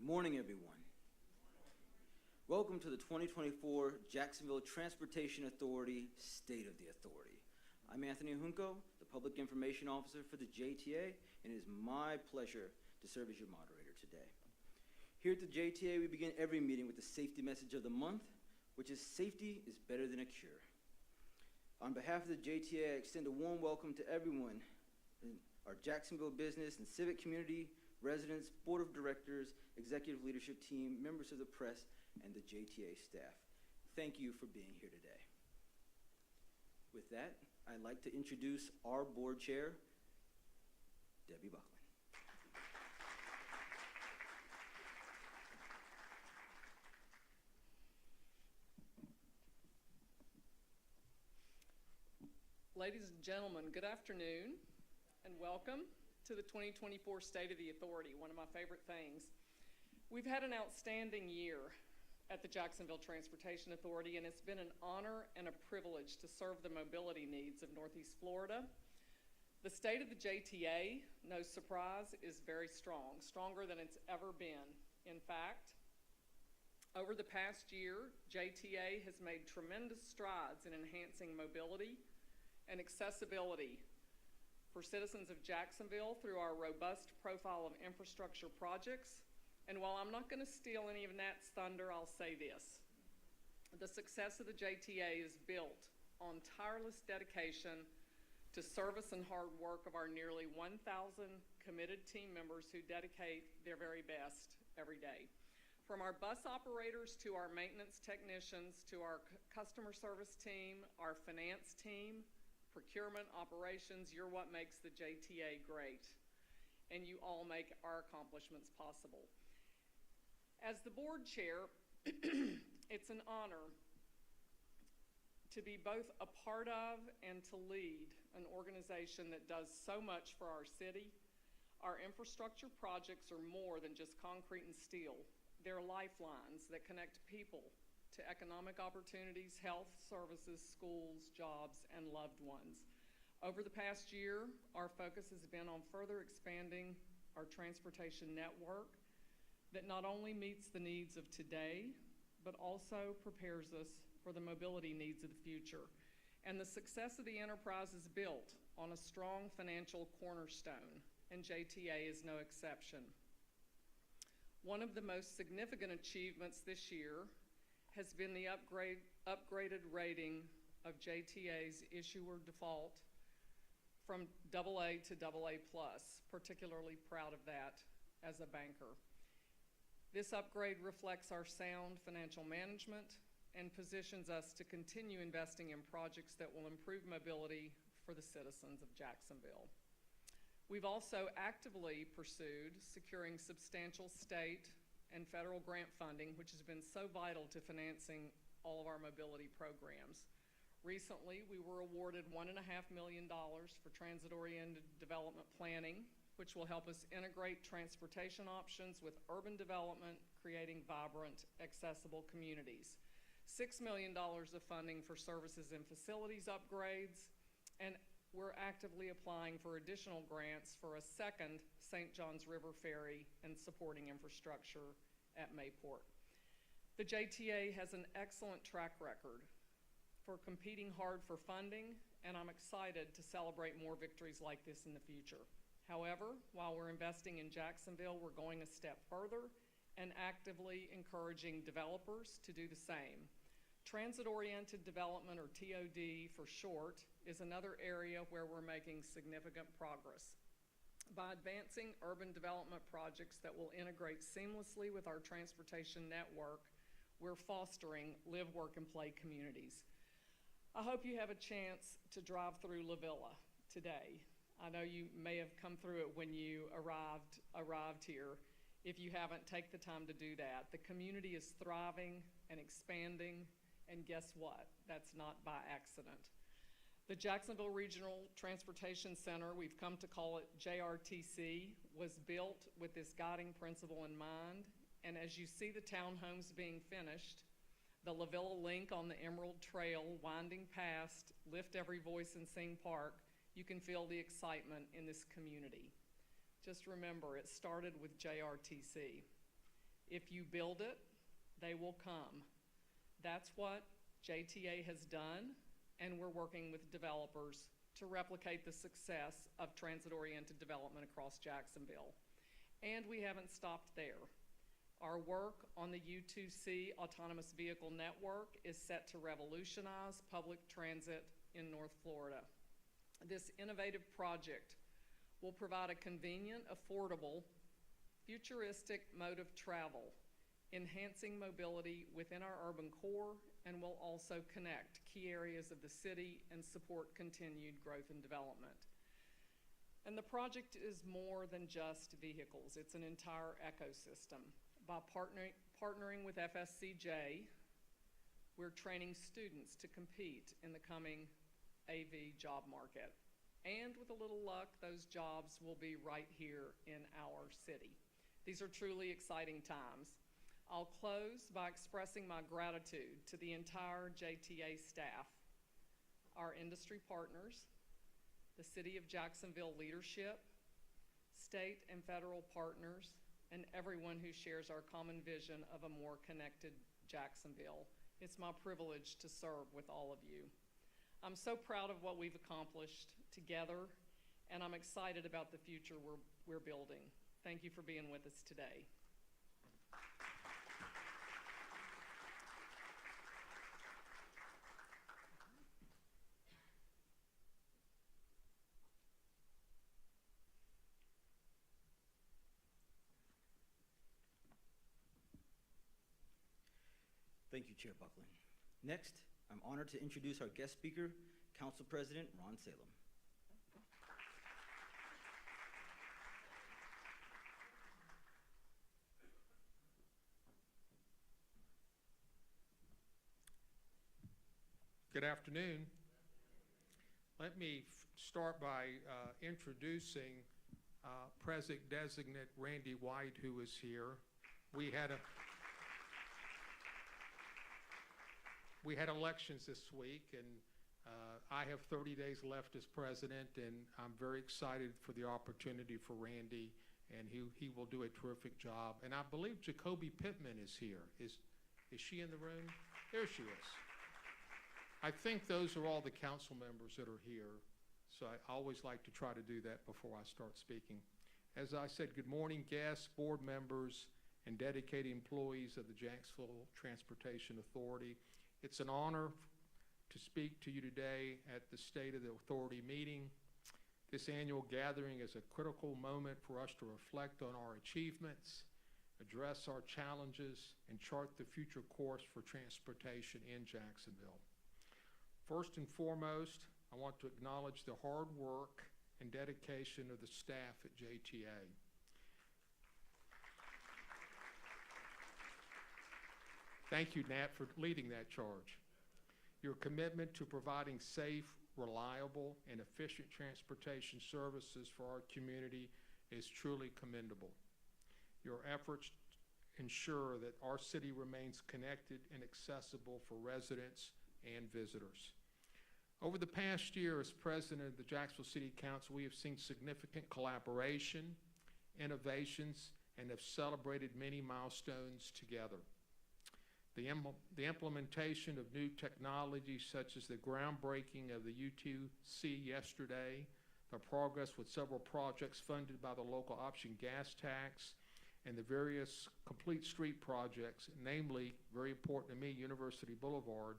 morning, everyone. Welcome to the 2024 Jacksonville Transportation Authority State of the Authority. I'm Anthony Junco, the Public Information Officer for the JTA, and it is my pleasure to serve as your moderator today. Here at the JTA, we begin every meeting with the safety message of the month, which is safety is better than a cure. On behalf of the JTA, I extend a warm welcome to everyone in our Jacksonville business and civic community, residents, board of directors, executive leadership team, members of the press, and the JTA staff. Thank you for being here today. With that, I'd like to introduce our board chair, Debbie Buckland. Ladies and gentlemen, good afternoon and welcome to the 2024 State of the Authority, one of my favorite things. We've had an outstanding year at the Jacksonville Transportation Authority, and it's been an honor and a privilege to serve the mobility needs of Northeast Florida. The state of the JTA, no surprise, is very strong, stronger than it's ever been. In fact, over the past year, JTA has made tremendous strides in enhancing mobility and accessibility for citizens of Jacksonville through our robust profile of infrastructure projects. And while I'm not going to steal any of Nat's thunder, I'll say this. The success of the JTA is built on tireless dedication to service and hard work of our nearly 1,000 committed team members who dedicate their very best every day. From our bus operators to our maintenance technicians to our customer service team, our finance team, procurement, operations, you're what makes the JTA great, and you all make our accomplishments possible. As the board chair, it's an honor to be both a part of and to lead an organization that does so much for our city. Our infrastructure projects are more than just concrete and steel. They're lifelines that connect people to economic opportunities, health services, schools, jobs, and loved ones. Over the past year, our focus has been on further expanding our transportation network that not only meets the needs of today, but also prepares us for the mobility needs of the future. And the success of the enterprise is built on a strong financial cornerstone, and JTA is no exception. One of the most significant achievements this year has been the upgraded rating of JTA's issuer default from AA to AA+, particularly proud of that as a banker. This upgrade reflects our sound financial management and positions us to continue investing in projects that will improve mobility for the citizens of Jacksonville. We've also actively pursued securing substantial state and federal grant funding, which has been so vital to financing all of our mobility programs. Recently, we were awarded $1.5 million for transit-oriented development planning, which will help us integrate transportation options with urban development, creating vibrant, accessible communities. $6 million of funding for services and facilities upgrades, and we're actively applying for additional grants for a second St. Johns River ferry and supporting infrastructure at Mayport. The JTA has an excellent track record for competing hard for funding, and I'm excited to celebrate more victories like this in the future. However, while we're investing in Jacksonville, we're going a step further and actively encouraging developers to do the same. Transit-oriented development, or TOD for short, is another area where we're making significant progress. By advancing urban development projects that will integrate seamlessly with our transportation network, we're fostering live, work, and play communities. I hope you have a chance to drive through La Villa today. I know you may have come through it when you arrived here. If you haven't, take the time to do that. The community is thriving and expanding, and guess what? That's not by accident. The Jacksonville Regional Transportation Center, we've come to call it JRTC, was built with this guiding principle in mind. And as you see the townhomes being finished, the La Villa Link on the Emerald Trail winding past Lift Every Voice and Sing Park, you can feel the excitement in this community. Just remember, it started with JRTC. If you build it, they will come. That's what JTA has done, and we're working with developers to replicate the success of transit-oriented development across Jacksonville. And we haven't stopped there. Our work on the U2C autonomous vehicle network is set to revolutionize public transit in North Florida. This innovative project will provide a convenient, affordable, futuristic mode of travel, enhancing mobility within our urban core, and will also connect key areas of the city and support continued growth and development. And the project is more than just vehicles. It's an entire ecosystem. By partnering with FSCJ, we're training students to compete in the coming AV job market. And with a little luck, those jobs will be right here in our city. These are truly exciting times. I'll close by expressing my gratitude to the entire JTA staff, our industry partners, the City of Jacksonville leadership, state and federal partners, and everyone who shares our common vision of a more connected Jacksonville. It's my privilege to serve with all of you. I'm so proud of what we've accomplished together, and I'm excited about the future we're building. Thank you for being with us today. Thank you, Chair Buckland. Next, I'm honored to introduce our guest speaker, Council President Ron Salem. Good afternoon. Let me start by introducing President-designate Randy White, who is here. We had elections this week, and I have 30 days left as president, and I'm very excited for the opportunity for Randy, and he will do a terrific job. And I believe Jacoby Pittman is here. Is she in the room? There she is. I think those are all the council members that are here, so I always like to try to do that before I start speaking. As I said, good morning, guests, board members, and dedicated employees of the Jacksonville Transportation Authority. It's an honor to speak to you today at the State of the Authority meeting. This annual gathering is a critical moment for us to reflect on our achievements, address our challenges, and chart the future course for transportation in Jacksonville. First and foremost, I want to acknowledge the hard work and dedication of the staff at JTA. Thank you, Nat, for leading that charge. Your commitment to providing safe, reliable, and efficient transportation services for our community is truly commendable. Your efforts ensure that our city remains connected and accessible for residents and visitors. Over the past year, as president of the Jacksonville City Council, we have seen significant collaboration, innovations, and have celebrated many milestones together. The implementation of new technologies such as the groundbreaking of the U2C yesterday, the progress with several projects funded by the local option gas tax, and the various complete street projects, namely, very important to me, University Boulevard,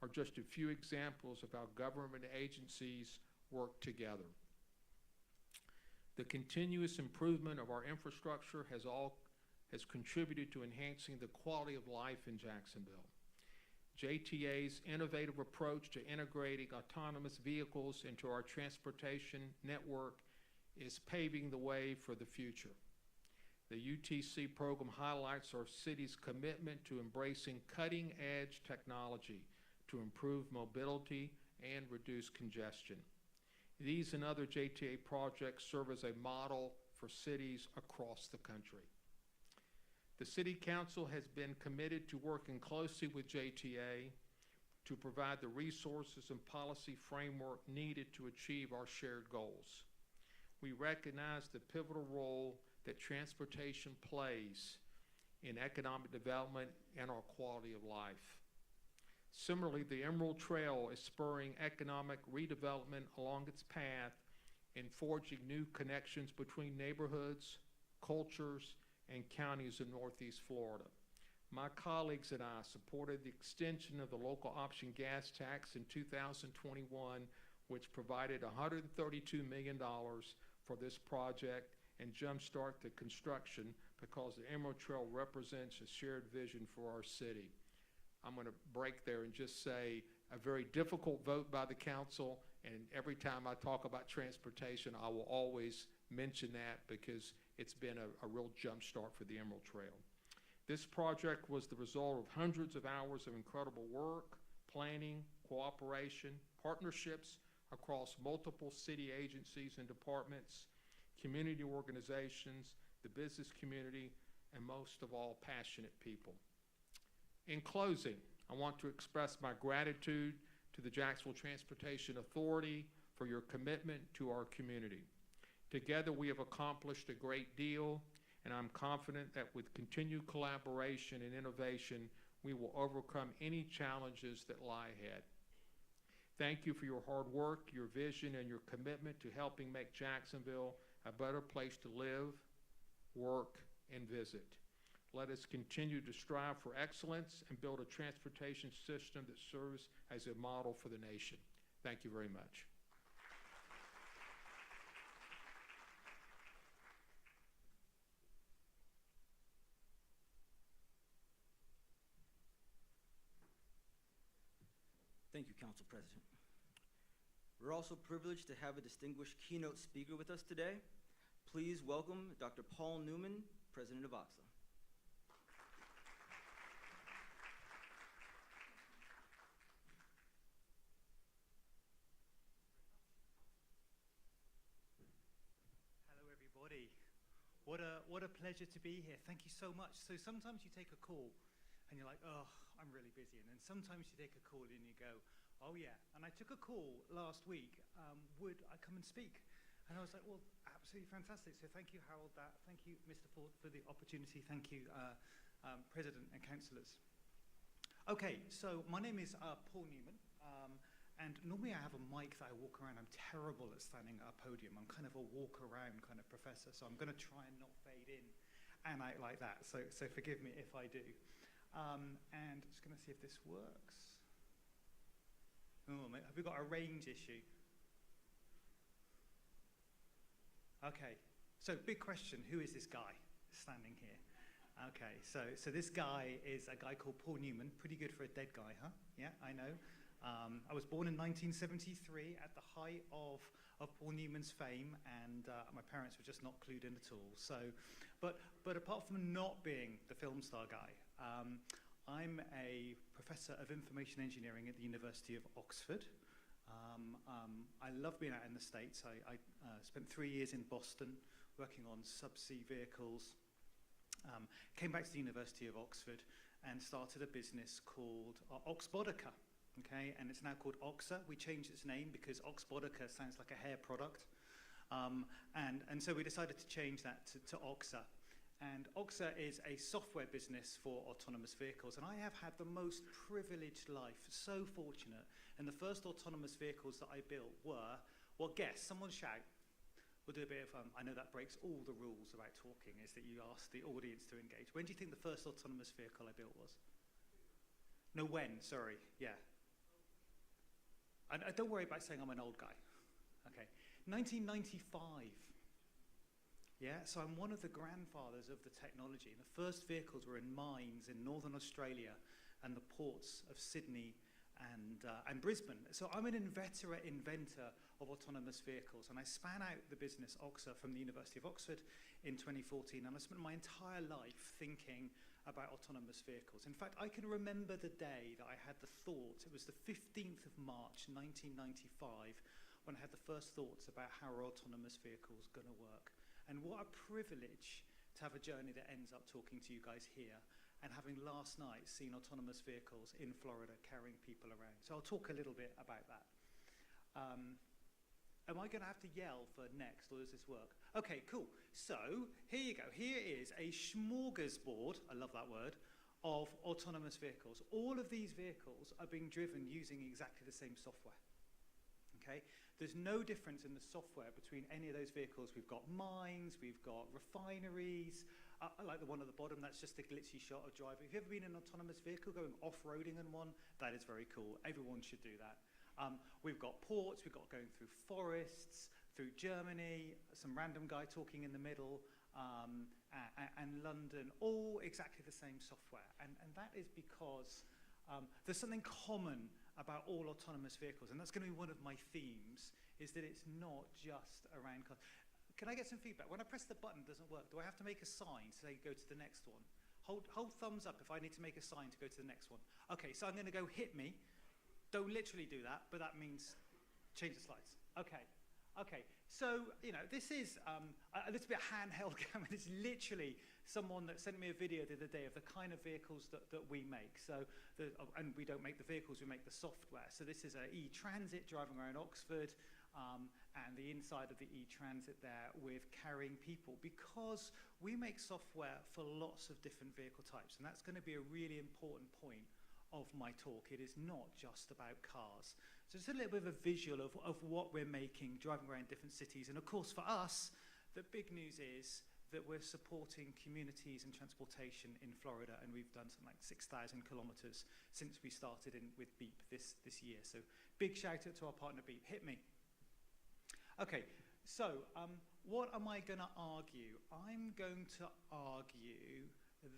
are just a few examples of how government agencies work together. The continuous improvement of our infrastructure has contributed to enhancing the quality of life in Jacksonville. JTA's innovative approach to integrating autonomous vehicles into our transportation network is paving the way for the future. The UTC program highlights our city's commitment to embracing cutting-edge technology to improve mobility and reduce congestion. These and other JTA projects serve as a model for cities across the country. The City Council has been committed to working closely with JTA to provide the resources and policy framework needed to achieve our shared goals. We recognize the pivotal role that transportation plays in economic development and our quality of life. Similarly, the Emerald Trail is spurring economic redevelopment along its path and forging new connections between neighborhoods, cultures, and counties in Northeast Florida. My colleagues and I supported the extension of the local option gas tax in 2021, which provided $132 million for this project and jumpstart the construction because the Emerald Trail represents a shared vision for our city. I'm going to break there and just say a very difficult vote by the council, and every time I talk about transportation, I will always mention that because it's been a real jumpstart for the Emerald Trail. This project was the result of hundreds of hours of incredible work, planning, cooperation, partnerships across multiple city agencies and departments, community organizations, the business community, and most of all, passionate people. In closing, I want to express my gratitude to the Jacksonville Transportation Authority for your commitment to our community. Together, we have accomplished a great deal, and I'm confident that with continued collaboration and innovation, we will overcome any challenges that lie ahead. Thank you for your hard work, your vision, and your commitment to helping make Jacksonville a better place to live, work, and visit. Let us continue to strive for excellence and build a transportation system that serves as a model for the nation. Thank you very much. Thank you, Council President. We're also privileged to have a distinguished keynote speaker with us today. Please welcome Dr. Paul Newman, President of OXA. Hello, everybody. What a pleasure to be here. Thank you so much. So sometimes you take a call and you're like, oh, I'm really busy. And then sometimes you take a call and you go, oh yeah. And I took a call last week, would I come and speak? And I was like, well, absolutely fantastic. So thank you, Harold. Thank you, Mr. Ford, for the opportunity. Thank you, President and councillors. Okay, so my name is Paul Newman. And normally I have a mic that I walk around. I'm terrible at standing at a podium. I'm kind of a walk around kind of professor. So I'm going to try and not fade in and out like that. So forgive me if I do. And just going to see if this works. Oh, have we got a range issue? Okay, so big question, who is this guy standing here? Okay, so this guy is a guy called Paul Newman, pretty good for a dead guy, huh? Yeah, I know. I was born in 1973 at the height of Paul Newman's fame, and my parents were just not clued in at all. So, but apart from not being the film star guy, I'm a professor of information engineering at the University of Oxford. I love being out in the States. I spent 3 years in Boston working on subsea vehicles. Came back to the University of Oxford and started a business called Oxbotica. Okay, and it's now called OXA. We changed its name because Oxbotica sounds like a hair product. And so we decided to change that to OXA. And OXA is a software business for autonomous vehicles. And I have had the most privileged life, so fortunate. And the first autonomous vehicles that I built were, well, guess, someone shout. We'll do a bit of, I know that breaks all the rules about talking, is that you ask the audience to engage. When do you think the first autonomous vehicle I built was? No, when, sorry, yeah. And don't worry about saying I'm an old guy. Okay, 1995. Yeah, so I'm one of the grandfathers of the technology. And the first vehicles were in mines in northern Australia and the ports of Sydney and Brisbane. So I'm an inveterate inventor of autonomous vehicles. And I span out the business OXA from the University of Oxford in 2014. And I spent my entire life thinking about autonomous vehicles. In fact, I can remember the day that I had the thought. It was the 15th of March, 1995, when I had the first thoughts about how are autonomous vehicles going to work. And what a privilege to have a journey that ends up talking to you guys here and having last night seen autonomous vehicles in Florida carrying people around. So I'll talk a little bit about that. Am I going to have to yell for next, or does this work? Okay, cool. So here you go. Here is a smorgasbord, I love that word, of autonomous vehicles. All of these vehicles are being driven using exactly the same software. Okay? There's no difference in the software between any of those vehicles. We've got mines, we've got refineries. I like the one at the bottom, that's just a glitzy shot of driving. If you've ever been in an autonomous vehicle going off-roading in one, that is very cool. Everyone should do that. We've got ports, we've got going through forests, through Germany, some random guy talking in the middle, and London, all exactly the same software. And that is because there's something common about all autonomous vehicles, and that's going to be one of my themes, is that it's not just around cars. Can I get some feedback? When I press the button, it doesn't work. Do I have to make a sign to say go to the next one? Hold thumbs up if I need to make a sign to go to the next one. Okay, so I'm going to go hit me. Don't literally do that, but that means change the slides. Okay. Okay, so, you know, this is a little bit handheld camera. It's literally someone that sent me a video the other day of the kind of vehicles that we make. So, and we don't make the vehicles, we make the software. So this is an e-transit driving around Oxford, and the inside of the e-transit there with carrying people, because we make software for lots of different vehicle types, and that's going to be a really important point of my talk. It is not just about cars. So it's a little bit of a visual of what we're making, driving around different cities. And of course, for us, the big news is that we're supporting communities and transportation in Florida, and we've done something like 6,000 kilometers since we started with Beep this year. So big shout out to our partner Beep. Hit me. Okay, so what am I going to argue? I'm going to argue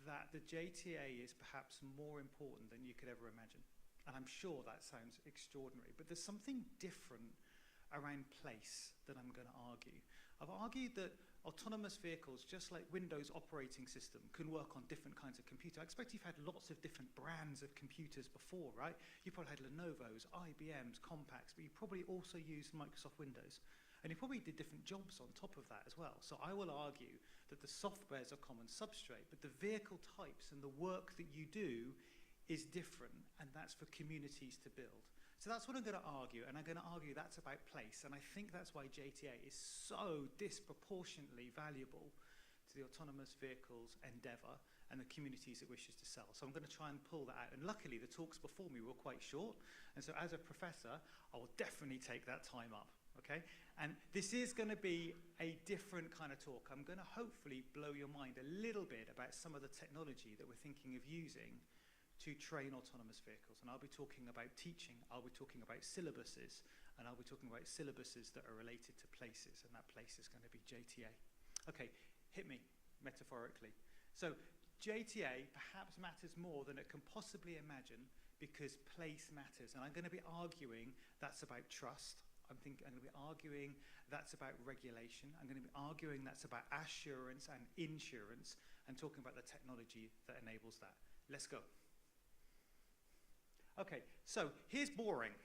that the JTA is perhaps more important than you could ever imagine. And I'm sure that sounds extraordinary, but there's something different around place that I'm going to argue. I've argued that autonomous vehicles, just like Windows operating system, can work on different kinds of computer. I expect you've had lots of different brands of computers before, right? You probably had Lenovo's, IBM's, Compaq's, but you probably also used Microsoft Windows. And you probably did different jobs on top of that as well. So I will argue that the software is a common substrate, but the vehicle types and the work that you do is different, and that's for communities to build. So that's what I'm going to argue, and I'm going to argue that's about place, and I think that's why JTA is so disproportionately valuable to the autonomous vehicles endeavor and the communities it wishes to sell. So I'm going to try and pull that out, and luckily the talks before me were quite short, and so as a professor, I will definitely take that time up, okay? And this is going to be a different kind of talk. I'm going to hopefully blow your mind a little bit about some of the technology that we're thinking of using to train autonomous vehicles. And I'll be talking about teaching, I'll be talking about syllabuses, and I'll be talking about syllabuses that are related to places, and that place is going to be JTA. Okay, hit me, metaphorically. So JTA perhaps matters more than it can possibly imagine because place matters. And I'm going to be arguing that's about trust. I'm going to be arguing that's about regulation. I'm going to be arguing that's about assurance and insurance, and talking about the technology that enables that. Let's go. Okay, so here's boring.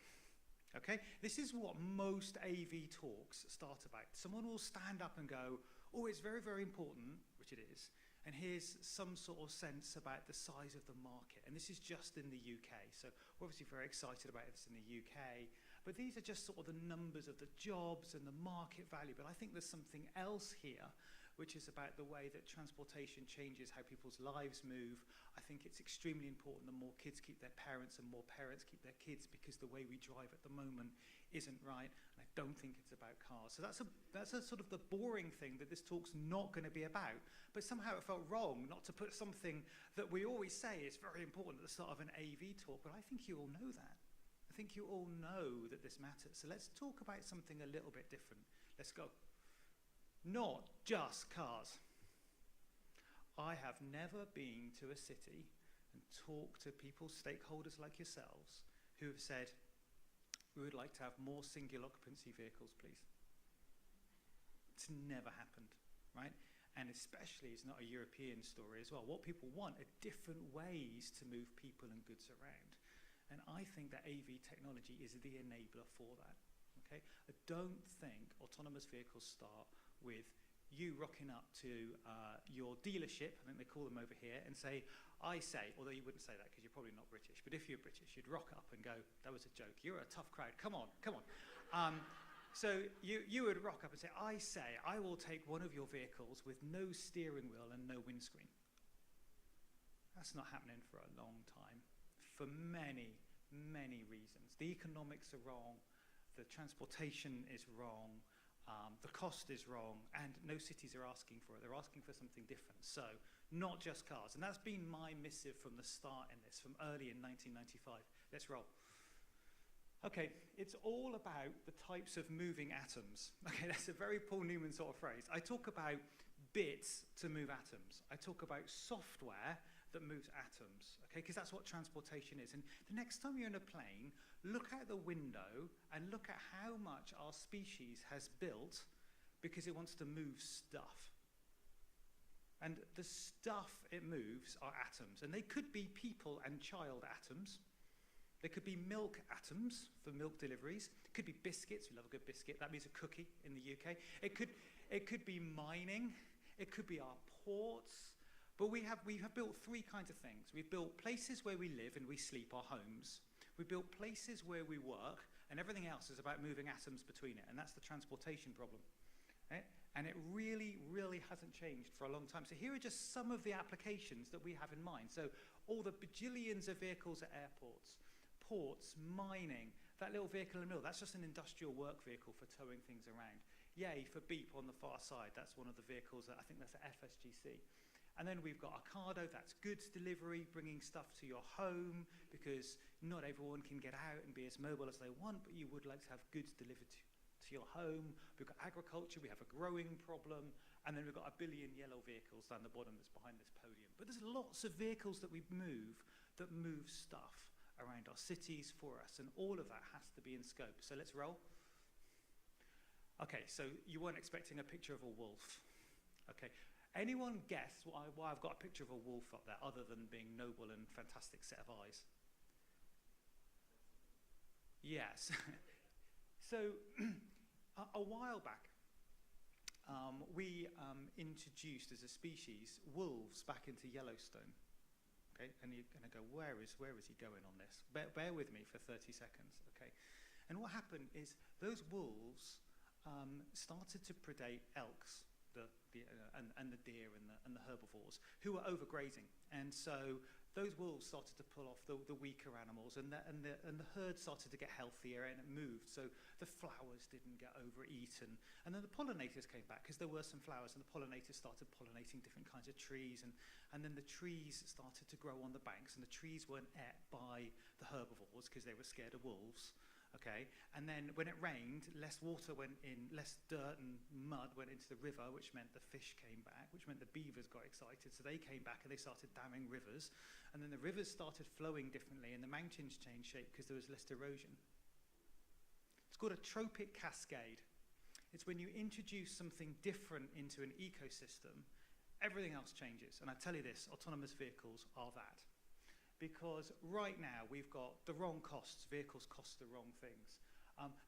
Okay, this is what most AV talks start about. Someone will stand up and go, oh, it's very, very important, which it is, and here's some sort of sense about the size of the market. And this is just in the UK. So we're obviously very excited about this in the UK, but these are just sort of the numbers of the jobs and the market value. But I think there's something else here, which is about the way that transportation changes how people's lives move. I think it's extremely important that more kids keep their parents and more parents keep their kids, because the way we drive at the moment isn't right, and I don't think it's about cars. So that's a sort of the boring thing that this talk's not going to be about. But somehow it felt wrong not to put something that we always say is very important at the start of an AV talk, but I think you all know that. I think you all know that this matters. So let's talk about something a little bit different. Let's go. Not just cars. I have never been to a city and talked to people, stakeholders like yourselves, who have said, we would like to have more single occupancy vehicles, please. It's never happened, right? And especially it's not a European story as well. What people want are different ways to move people and goods around. And I think that AV technology is the enabler for that, okay? I don't think autonomous vehicles start with you rocking up to your dealership, I think they call them over here, and say, I say, although you wouldn't say that because you're probably not British, but if you're British, you'd rock up and go, that was a joke, you're a tough crowd, come on, come on. So you would rock up and say, I will take one of your vehicles with no steering wheel and no windscreen. That's not happening for a long time, for many, many reasons. The economics are wrong, the transportation is wrong, the cost is wrong, and no cities are asking for it. They're asking for something different. So, not just cars. And that's been my missive from the start in this, from early in 1995. Let's roll. Okay, it's all about the types of moving atoms. Okay, that's a very Paul Newman sort of phrase. I talk about bits to move atoms. I talk about software that moves atoms, okay, because that's what transportation is. And the next time you're in a plane, look out the window and look at how much our species has built because it wants to move stuff. And the stuff it moves are atoms, and they could be people and child atoms. They could be milk atoms for milk deliveries. It could be biscuits. We love a good biscuit. That means a cookie in the UK. It could be mining. It could be our ports. But we have built three kinds of things. We've built places where we live and we sleep, our homes. We built places where we work, and everything else is about moving atoms between it, and that's the transportation problem. Right? And it really, really hasn't changed for a long time. So here are just some of the applications that we have in mind. So all the bajillions of vehicles at airports, ports, mining, that little vehicle in the middle, that's just an industrial work vehicle for towing things around. Yay for Beep on the far side. That's one of the vehicles, I think that's at FSGC. And then we've got Ocado, that's goods delivery, bringing stuff to your home, because not everyone can get out and be as mobile as they want, but you would like to have goods delivered to your home. We've got agriculture, we have a growing problem, and then we've got a billion yellow vehicles down the bottom that's behind this podium. But there's lots of vehicles that we move that move stuff around our cities for us, and all of that has to be in scope. So let's roll. Okay, so you weren't expecting a picture of a wolf. Okay. Anyone guess why I've got a picture of a wolf up there other than being noble and fantastic set of eyes? Yes. So a while back, we introduced as a species wolves back into Yellowstone. Okay, and you're going to go, where is he going on this? Bear with me for 30 seconds. Okay, and what happened is those wolves started to predate elks. And the deer and the herbivores who were overgrazing, and so those wolves started to pull off the weaker animals, and the herd started to get healthier, and it moved. So the flowers didn't get overeaten, and then the pollinators came back because there were some flowers, and the pollinators started pollinating different kinds of trees, and then the trees started to grow on the banks, and the trees weren't ate by the herbivores because they were scared of wolves. Okay, and then when it rained, less water went in, less dirt and mud went into the river, which meant the fish came back, which meant the beavers got excited, so they came back and they started damming rivers, and then the rivers started flowing differently, and the mountains changed shape because there was less erosion. It's called a trophic cascade. It's when you introduce something different into an ecosystem, everything else changes. And I tell you this, autonomous vehicles are that. Because right now we've got the wrong costs. Vehicles cost the wrong things.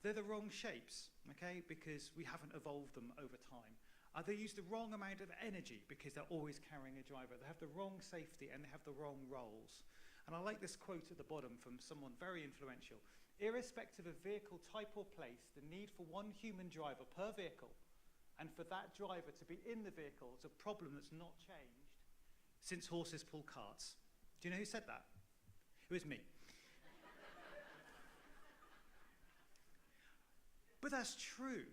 They're the wrong shapes, okay, because we haven't evolved them over time. They use the wrong amount of energy because they're always carrying a driver. They have the wrong safety and they have the wrong roles. And I like this quote at the bottom from someone very influential. Irrespective of vehicle type or place, the need for one human driver per vehicle and for that driver to be in the vehicle is a problem that's not changed since horses pull carts. Do you know who said that? It was me. But that's true,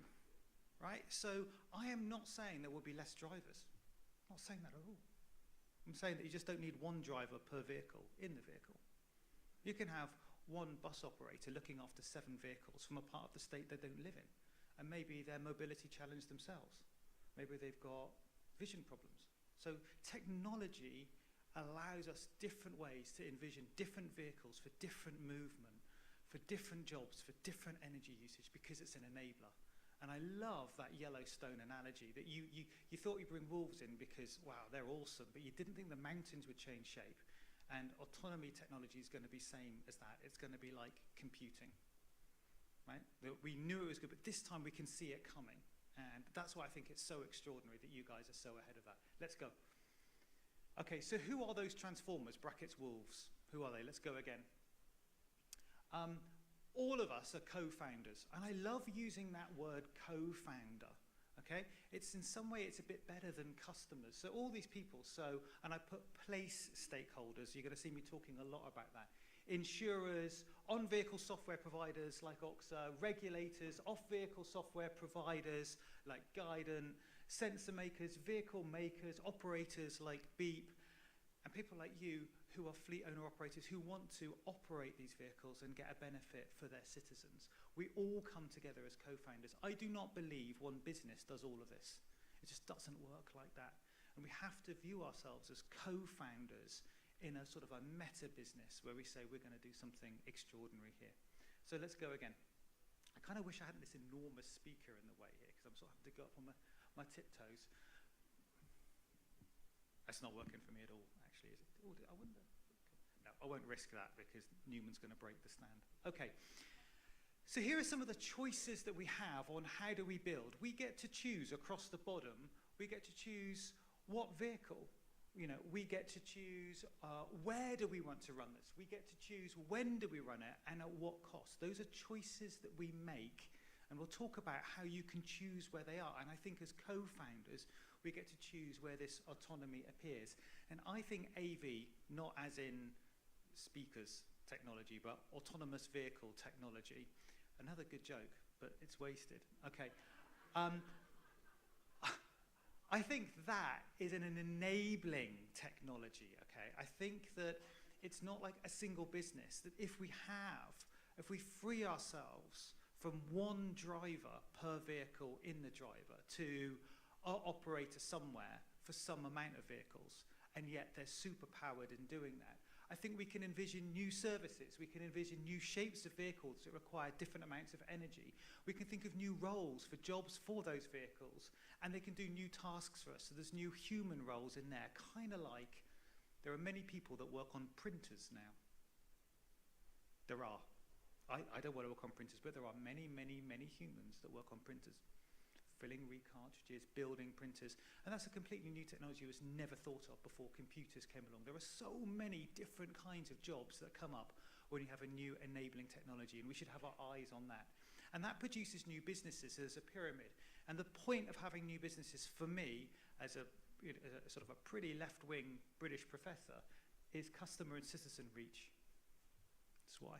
right? So I am not saying there will be less drivers. I'm not saying that at all. I'm saying that you just don't need one driver per vehicle in the vehicle. You can have one bus operator looking after 7 vehicles from a part of the state they don't live in. And maybe they're mobility challenged themselves. Maybe they've got vision problems. So technology allows us different ways to envision different vehicles for different movement, for different jobs, for different energy usage, because it's an enabler. And I love that Yellowstone analogy, that you thought you'd bring wolves in because, wow, they're awesome, but you didn't think the mountains would change shape. And autonomy technology is going to be same as that. It's going to be like computing, right? We knew it was good, but this time we can see it coming. And that's why I think it's so extraordinary that you guys are so ahead of that. Let's go. Okay, so who are those transformers, brackets wolves? Who are they? Let's go again. All of us are co-founders, and I love using that word co-founder, okay? It's in some way, it's a bit better than customers. So all these people, and I put place stakeholders, you're gonna see me talking a lot about that. Insurers, on-vehicle software providers like Oxa, regulators, off-vehicle software providers like Guidant, sensor makers, vehicle makers, operators like Beep, and people like you who are fleet owner operators who want to operate these vehicles and get a benefit for their citizens. We all come together as co-founders. I do not believe one business does all of this. It just doesn't work like that. And we have to view ourselves as co-founders in a sort of a meta business where we say we're going to do something extraordinary here. So let's go again. I kind of wish I hadn't this enormous speaker in the way here because I'm sort of having to go up on my tiptoes. That's not working for me at all, actually, is it? Oh, I wonder. No, I won't risk that because Newman's going to break the stand. Okay. So here are some of the choices that we have on how do we build. We get to choose across the bottom. We get to choose what vehicle. You know, we get to choose where do we want to run this. We get to choose when do we run it and at what cost. Those are choices that we make. And we'll talk about how you can choose where they are. And I think as co-founders, we get to choose where this autonomy appears. And I think AV, not as in speakers technology, but autonomous vehicle technology. Another good joke, but it's wasted. Okay. I think that is an enabling technology, okay? I think that it's not like a single business, that if we free ourselves from one driver per vehicle in the driver to our operator somewhere for some amount of vehicles, and yet they're super powered in doing that. I think we can envision new services. We can envision new shapes of vehicles that require different amounts of energy. We can think of new roles for jobs for those vehicles, and they can do new tasks for us. So there's new human roles in there, kind of like there are many people that work on printers now. There are. I don't want to work on printers, but there are many, many, many humans that work on printers, filling recartridges, building printers, and that's a completely new technology that was never thought of before computers came along. There are so many different kinds of jobs that come up when you have a new enabling technology, and we should have our eyes on that. And that produces new businesses as a pyramid. And the point of having new businesses for me, as a sort of a pretty left-wing British professor, is customer and citizen reach. That's why.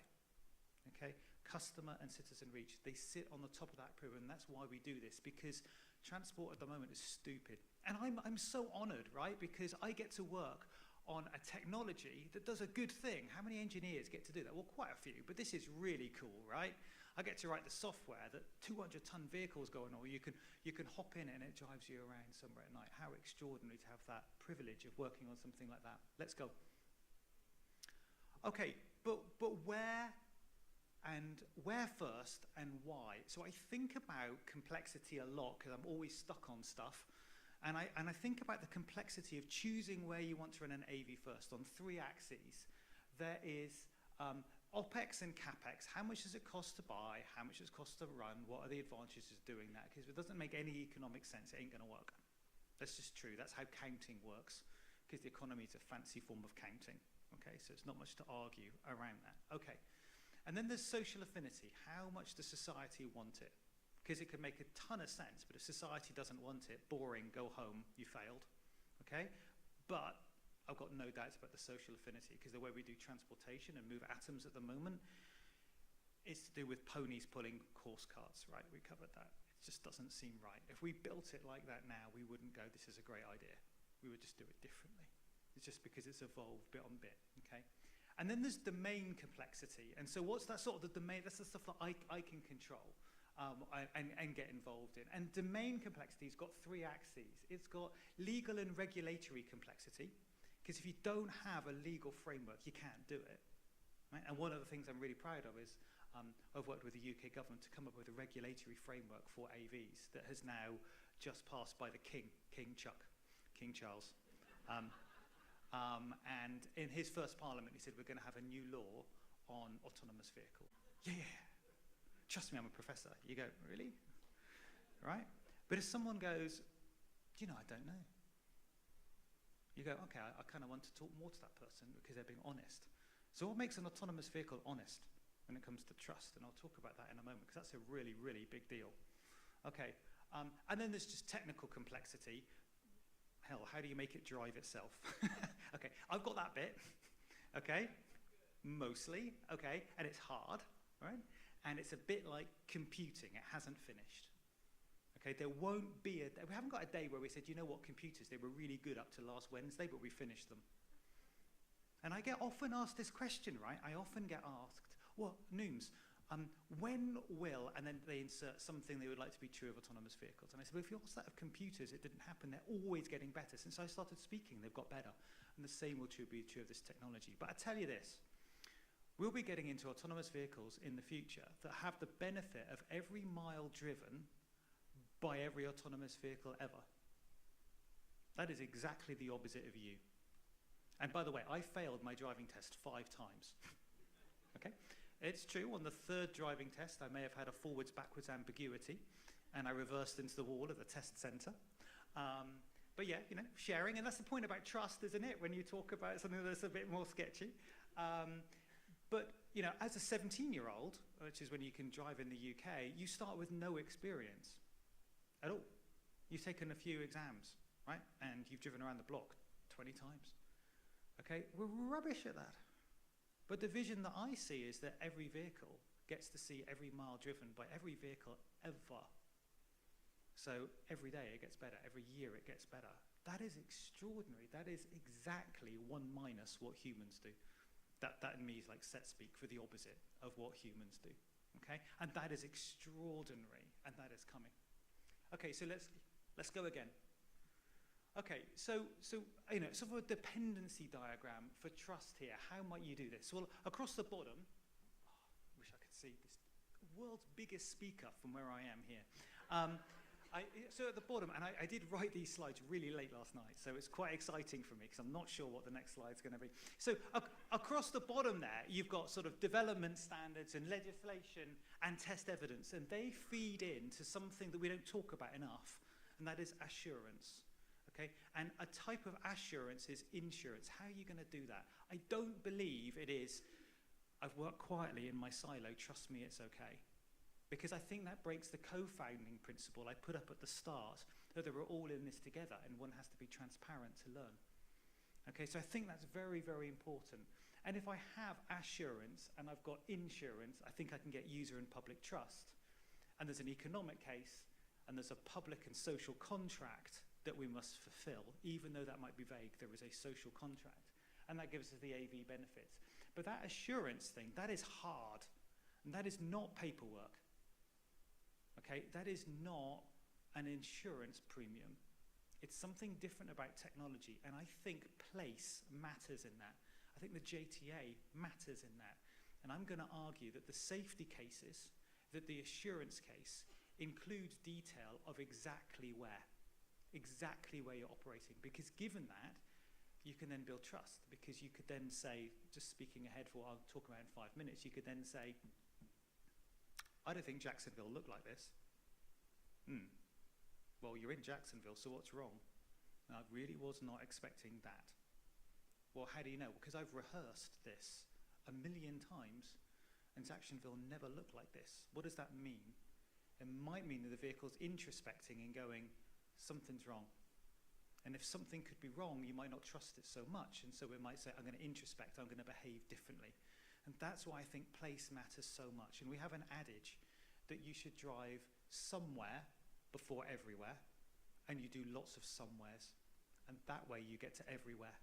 Okay, customer and citizen reach. They sit on the top of that pyramid, and that's why we do this, because transport at the moment is stupid. And I'm so honored, right, because I get to work on a technology that does a good thing. How many engineers get to do that? Well, quite a few, but this is really cool, right? I get to write the software that 200-ton vehicles go on, or you can hop in and it drives you around somewhere at night. How extraordinary to have that privilege of working on something like that. Let's go. Okay, but where first and why? So I think about complexity a lot because I'm always stuck on stuff. And I think about the complexity of choosing where you want to run an AV first on 3 axes. There is OPEX and CAPEX. How much does it cost to buy? How much does it cost to run? What are the advantages of doing that? Because if it doesn't make any economic sense, it ain't going to work. That's just true. That's how counting works, because the economy is a fancy form of counting. Okay, so it's not much to argue around that. Okay. And then there's social affinity. How much does society want it? Because it could make a ton of sense, but if society doesn't want it, boring, go home, you failed. Okay? But I've got no doubts about the social affinity, because the way we do transportation and move atoms at the moment is to do with ponies pulling horse carts, right? We covered that. It just doesn't seem right. If we built it like that now, we wouldn't go, this is a great idea. We would just do it differently. It's just because it's evolved bit on bit, okay? And then there's domain complexity. And so what's that sort of the domain? That's the stuff that I can control and get involved in. And domain complexity has got 3 axes. It's got legal and regulatory complexity, because if you don't have a legal framework, you can't do it. Right? And one of the things I'm really proud of is I've worked with the UK government to come up with a regulatory framework for AVs that has now just passed by the King Charles. And in his first parliament, he said, we're going to have a new law on autonomous vehicle. Yeah. Trust me, I'm a professor. You go, really? Right? But if someone goes, I don't know. You go, okay, I kind of want to talk more to that person because they're being honest. So what makes an autonomous vehicle honest? when it comes to trust, and I'll talk about that in a moment, because that's a really, really big deal. Okay, and then there's just technical complexity. Hell, how do you make it drive itself? Okay, I've got that bit, okay, mostly, okay, and it's hard, right? And it's a bit like computing, it hasn't finished. Okay, there won't be we haven't got a day where we said, you know what, computers, they were really good up to last Wednesday, but we finished them. And I get often asked this question, right? I often get asked, well, Nooms, when will, and then they insert something they would like to be true of autonomous vehicles. And I said, well, if you ask that of computers, it didn't happen. They're always getting better. Since I started speaking, they've got better. And the same will be true of this technology. But I tell you this, we'll be getting into autonomous vehicles in the future that have the benefit of every mile driven by every autonomous vehicle ever. That is exactly the opposite of you. And by the way, I failed my driving test 5 times. Okay? It's true, on the 3rd driving test, I may have had a forwards-backwards ambiguity, and I reversed into the wall at the test center. But yeah, you know, sharing, and that's the point about trust, isn't it, when you talk about something that's a bit more sketchy. But, you know, as a 17-year-old, which is when you can drive in the UK, you start with no experience at all. You've taken a few exams, right? And you've driven around the block 20 times. Okay, we're rubbish at that. But the vision that I see is that every vehicle gets to see every mile driven by every vehicle ever. So every day it gets better, every year it gets better. That is extraordinary. That is exactly 1 minus what humans do. That in me is like set speak for the opposite of what humans do. Okay, and that is extraordinary, and that is coming. Okay, so let's go again. Okay, so you know, sort of a dependency diagram for trust here. How might you do this? Well, across the bottom, wish I could see this world's biggest speaker from where I am here. So at the bottom, and I did write these slides really late last night, so it's quite exciting for me because I'm not sure what the next slide's going to be. So across the bottom there, you've got sort of development standards and legislation and test evidence, and they feed into something that we don't talk about enough, and that is assurance. Okay? And a type of assurance is insurance. How are you going to do that? I don't believe it is, I've worked quietly in my silo, trust me, it's okay. Because I think that breaks the co-founding principle I put up at the start, that we're all in this together and one has to be transparent to learn. Okay, so I think that's very, very important. And if I have assurance and I've got insurance, I think I can get user and public trust. And there's an economic case, and there's a public and social contract that we must fulfill. Even though that might be vague, there is a social contract. And that gives us the AV benefits. But that assurance thing, that is hard. And that is not paperwork. Okay, that is not an insurance premium. It's something different about technology, and I think place matters in that. I think the JTA matters in that. And I'm going to argue that the safety cases, that the assurance case, includes detail of exactly where you're operating. Because given that, you can then build trust. Because you could then say, just speaking ahead for what I'll talk about in 5 minutes, you could then say, I don't think Jacksonville looked like this. Well, you're in Jacksonville, so what's wrong? And I really was not expecting that. Well, how do you know? Because I've rehearsed this 1,000,000 times, and Jacksonville never looked like this. What does that mean? It might mean that the vehicle's introspecting and going, something's wrong. And if something could be wrong, you might not trust it so much, and so it might say, I'm going to introspect, I'm going to behave differently. And that's why I think place matters so much. And we have an adage that you should drive somewhere before everywhere, and you do lots of somewheres, and that way you get to everywhere.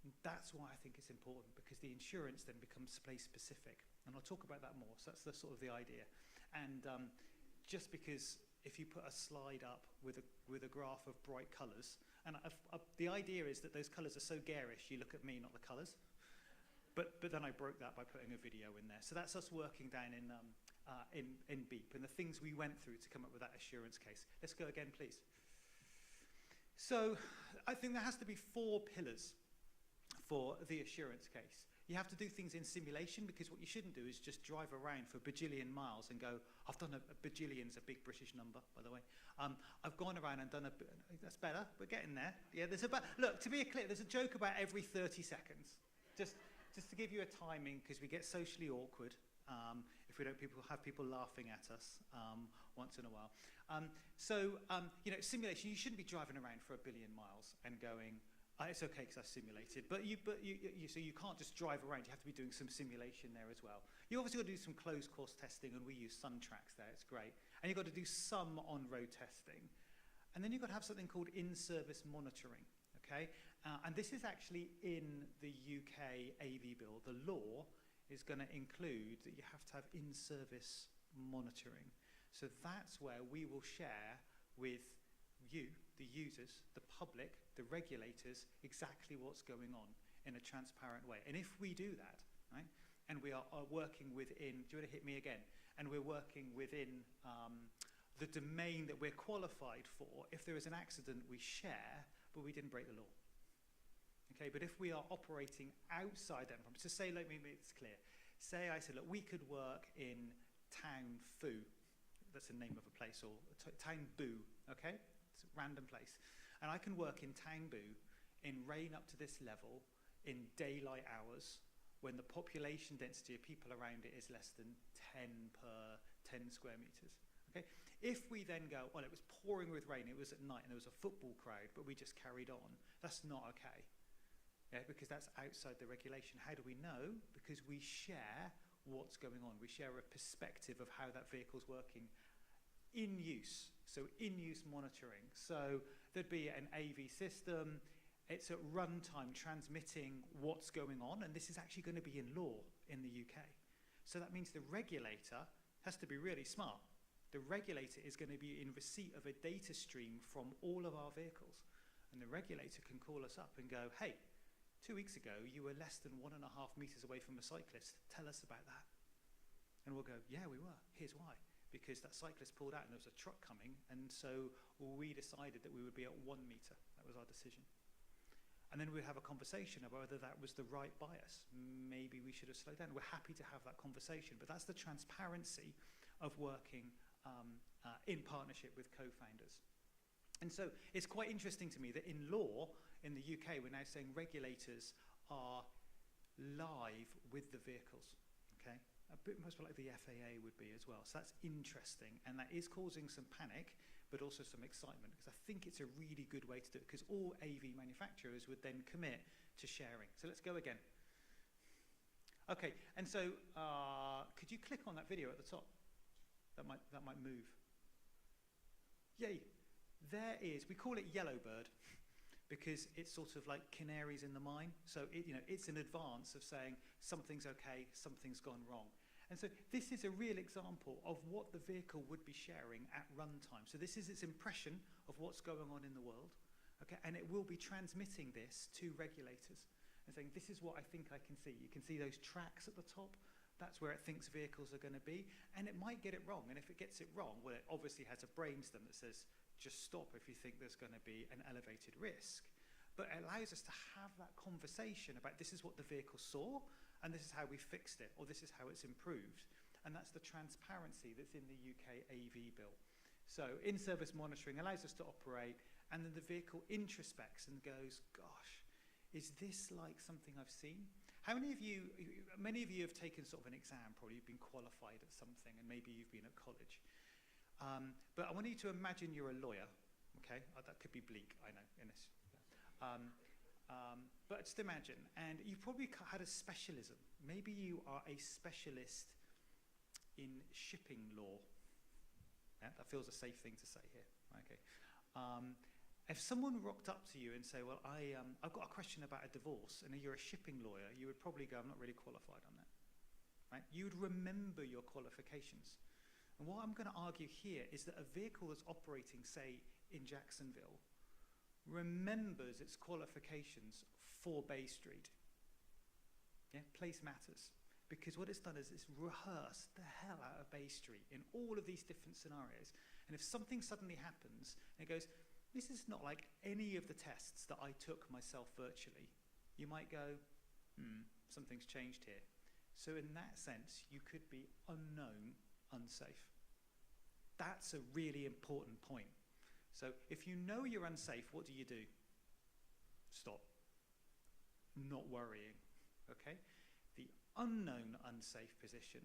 And that's why I think it's important, because the insurance then becomes place specific, and I'll talk about that more. So that's the sort of the idea. And just because if you put a slide up with a graph of bright colors, and the idea is that those colors are so garish, you look at me, not the colors. But then I broke that by putting a video in there. So that's us working down in BEEP and the things we went through to come up with that assurance case. Let's go again, please. So I think there has to be 4 pillars for the assurance case. You have to do things in simulation, because what you shouldn't do is just drive around for a bajillion miles and go, I've done a bajillion's a big British number, by the way. I've gone around and done that's better, we're getting there. Yeah, look, to be clear, there's a joke about every 30 seconds. Just to give you a timing, because we get socially awkward. if we don't have people laughing at us once in a while. Simulation, you shouldn't be driving around for 1 billion miles and going, it's okay because I've simulated, so you can't just drive around. You have to be doing some simulation there as well. You obviously got to do some closed course testing, and we use SunTrax there. It's great. And you've got to do some on-road testing. And then you've got to have something called in-service monitoring, okay? And this is actually in the UK AV bill. The law is going to include that you have to have in-service monitoring. So that's where we will share with you, the users, the public, the regulators, exactly what's going on in a transparent way. And if we do that, right, and we are working within, do you want to hit me again? And we're working within the domain that we're qualified for, if there is an accident, we share, but we didn't break the law. Okay, but if we are operating outside that, so say, let me make this clear. Say I said, look, we could work in Town Fu, that's the name of a place, or Town Bu, okay? It's a random place. And I can work in Town Bu in rain up to this level in daylight hours when the population density of people around it is less than 10 per 10 square meters. Okay? If we then go, well, it was pouring with rain, it was at night, and there was a football crowd, but we just carried on, that's not okay. Yeah, because that's outside the regulation. How do we know? Because we share what's going on. We share a perspective of how that vehicle's working in use. So in-use monitoring. So there'd be an AV system. It's at runtime transmitting what's going on, and this is actually going to be in law in the UK. So that means the regulator has to be really smart. The regulator is going to be in receipt of a data stream from all of our vehicles. And the regulator can call us up and go, hey, 2 weeks ago, you were less than 1.5 meters away from a cyclist. Tell us about that. And we'll go, yeah, we were. Here's why. Because that cyclist pulled out and there was a truck coming, and so we decided that we would be at 1 meter. That was our decision. And then we'd have a conversation about whether that was the right bias. Maybe we should have slowed down. We're happy to have that conversation, but that's the transparency of working in partnership with co-founders. And so it's quite interesting to me that in law, in the UK, we're now saying regulators are live with the vehicles, okay? A bit most like the FAA would be as well. So that's interesting, and that is causing some panic, but also some excitement, because I think it's a really good way to do it, because all AV manufacturers would then commit to sharing. So let's go again. Okay, and so could you click on that video at the top? That might move. Yay. There is, we call it Yellowbird, because it's sort of like canaries in the mine. So it's an advance of saying something's okay, something's gone wrong. And so this is a real example of what the vehicle would be sharing at runtime. So this is its impression of what's going on in the world, okay? And it will be transmitting this to regulators and saying, this is what I think I can see. You can see those tracks at the top. That's where it thinks vehicles are going to be. And it might get it wrong. And if it gets it wrong, well, it obviously has a brainstem that says, just stop if you think there's going to be an elevated risk. But it allows us to have that conversation about this is what the vehicle saw, and this is how we fixed it, or this is how it's improved. And that's the transparency that's in the UK AV bill. So in-service monitoring allows us to operate, and then the vehicle introspects and goes, gosh, is this like something I've seen? How many of you have taken sort of an exam, probably you've been qualified at something, and maybe you've been at college. But I want you to imagine you're a lawyer, okay? That could be bleak, I know, in this. But just imagine, and you probably had a specialism. Maybe you are a specialist in shipping law. Yeah, that feels a safe thing to say here, okay? If someone rocked up to you and say, well, I've got a question about a divorce, and you're a shipping lawyer, you would probably go, I'm not really qualified on that, right? You would remember your qualifications. And what I'm going to argue here is that a vehicle that's operating, say, in Jacksonville, remembers its qualifications for Bay Street. Yeah, place matters. Because what it's done is it's rehearsed the hell out of Bay Street in all of these different scenarios. And if something suddenly happens, and it goes, this is not like any of the tests that I took myself virtually, you might go, something's changed here. So in that sense, you could be unknown, unsafe. That's a really important point. So if you know you're unsafe, what do? Stop. Not worrying, okay? The unknown unsafe position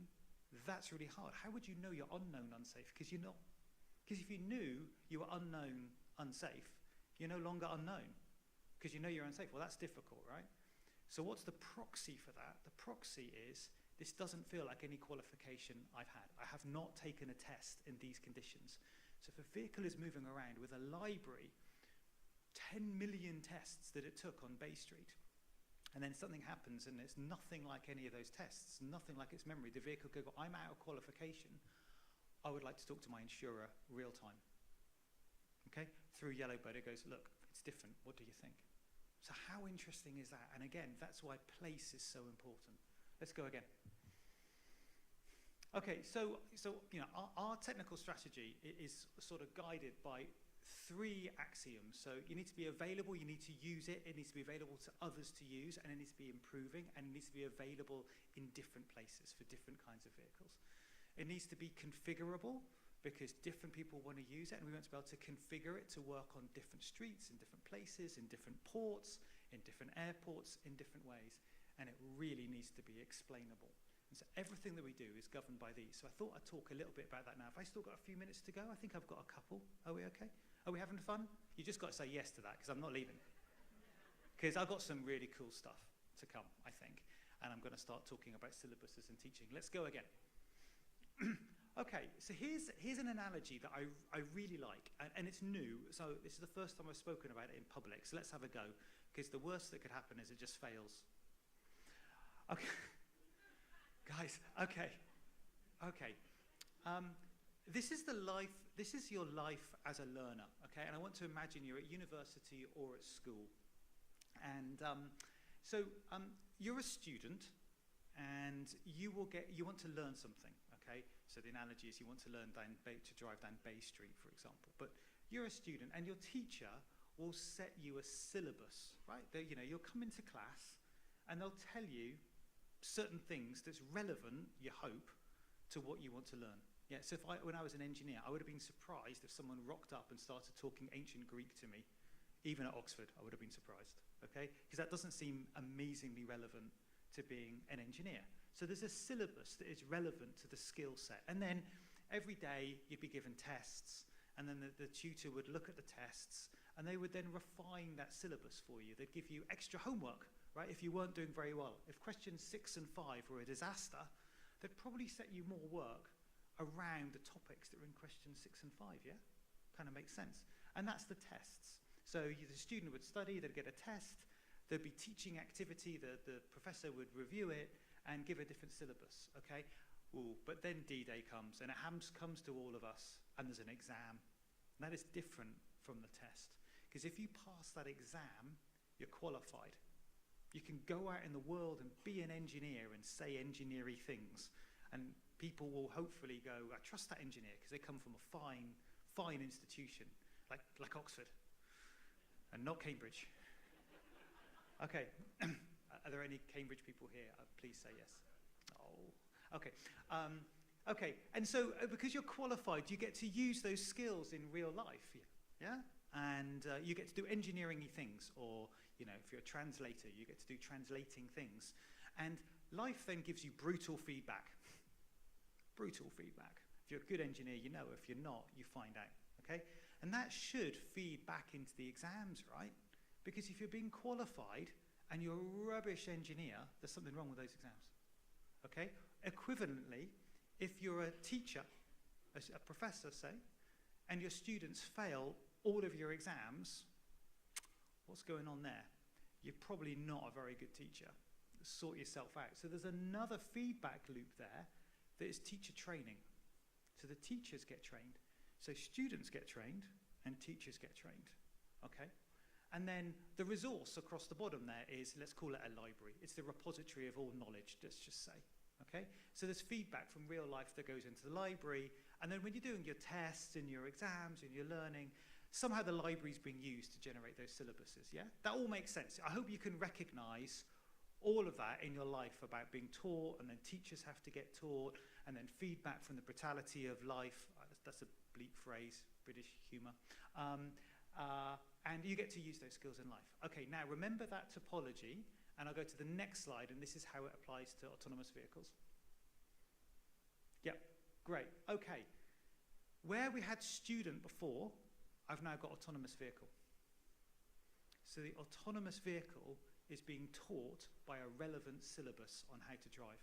That's really hard. How would you know you're unknown unsafe? Because you're not. Because if you knew you were unknown unsafe, you're no longer unknown. Because you know you're unsafe. Well, that's difficult, right? So what's the proxy for that? The proxy is, this doesn't feel like any qualification I've had. I have not taken a test in these conditions. So if a vehicle is moving around with a library, 10 million tests that it took on Bay Street, and then something happens and it's nothing like any of those tests, nothing like its memory, the vehicle could go, I'm out of qualification, I would like to talk to my insurer real time. Okay? Through Yellowbird, it goes, look, it's different, what do you think? So how interesting is that? And again, that's why place is so important. Let's go again. Okay, so you know, our technical strategy is sort of guided by 3 axioms. So you need to be available, you need to use it, it needs to be available to others to use, and it needs to be improving, and it needs to be available in different places for different kinds of vehicles. It needs to be configurable, because different people want to use it, and we want to be able to configure it to work on different streets, in different places, in different ports, in different airports, in different ways. And it really needs to be explainable. And so everything that we do is governed by these. So I thought I'd talk a little bit about that now. Have I still got a few minutes to go? I think I've got a couple. Are we okay? Are we having fun? You just got to say yes to that, because I'm not leaving. Because I've got some really cool stuff to come, I think. And I'm going to start talking about syllabuses and teaching. Let's go again. Okay, so here's an analogy that I really like, and it's new, so this is the first time I've spoken about it in public, so let's have a go, because the worst that could happen is it just fails. Okay, guys, okay. This is your life as a learner, okay, and I want to imagine you're at university or at school, and you're a student, and you want to learn something. Okay, so the analogy is you want to learn to drive down Bay Street, for example. But you're a student, and your teacher will set you a syllabus, right? You'll come into class, and they'll tell you certain things that's relevant, you hope, to what you want to learn. Yeah. So when I was an engineer, I would have been surprised if someone rocked up and started talking ancient Greek to me, even at Oxford. I would have been surprised. Okay, because that doesn't seem amazingly relevant to being an engineer. So there's a syllabus that is relevant to the skill set. And then every day you'd be given tests, and then the tutor would look at the tests, and they would then refine that syllabus for you. They'd give you extra homework, right, if you weren't doing very well. If questions 6 and 5 were a disaster, they'd probably set you more work around the topics that were in questions 6 and 5, yeah? Kind of makes sense. And that's the tests. So the student would study, they'd get a test, there'd be teaching activity, the professor would review it, and give a different syllabus, okay? Ooh, but then D-Day comes, and it comes to all of us, and there's an exam. And that is different from the test. Because if you pass that exam, you're qualified. You can go out in the world and be an engineer and say engineering things. And people will hopefully go, I trust that engineer, because they come from a fine institution, like Oxford, and not Cambridge. Okay. Are there any Cambridge people here? Please say yes. Oh, okay. Okay, and so because you're qualified, you get to use those skills in real life, yeah? And you get to do engineering-y things, or, if you're a translator, you get to do translating things. And life then gives you brutal feedback. Brutal feedback. If you're a good engineer, you know. If you're not, you find out, okay? And that should feed back into the exams, right? Because if you're being qualified, and you're a rubbish engineer, there's something wrong with those exams, okay? Equivalently, if you're a teacher, a professor, say, and your students fail all of your exams, what's going on there? You're probably not a very good teacher. Sort yourself out. So there's another feedback loop there that is teacher training. So the teachers get trained. So students get trained, and teachers get trained, okay? And then the resource across the bottom there is, let's call it a library. It's the repository of all knowledge, let's just say, okay? So there's feedback from real life that goes into the library, and then when you're doing your tests and your exams and your learning, somehow the library's being used to generate those syllabuses, yeah? That all makes sense. I hope you can recognize all of that in your life about being taught, and then teachers have to get taught, and then feedback from the brutality of life. That's a bleak phrase, British humor. And you get to use those skills in life. Okay, now remember that topology, and I'll go to the next slide, and this is how it applies to autonomous vehicles. Yep, great. Okay. Where we had student before, I've now got autonomous vehicle. So the autonomous vehicle is being taught by a relevant syllabus on how to drive.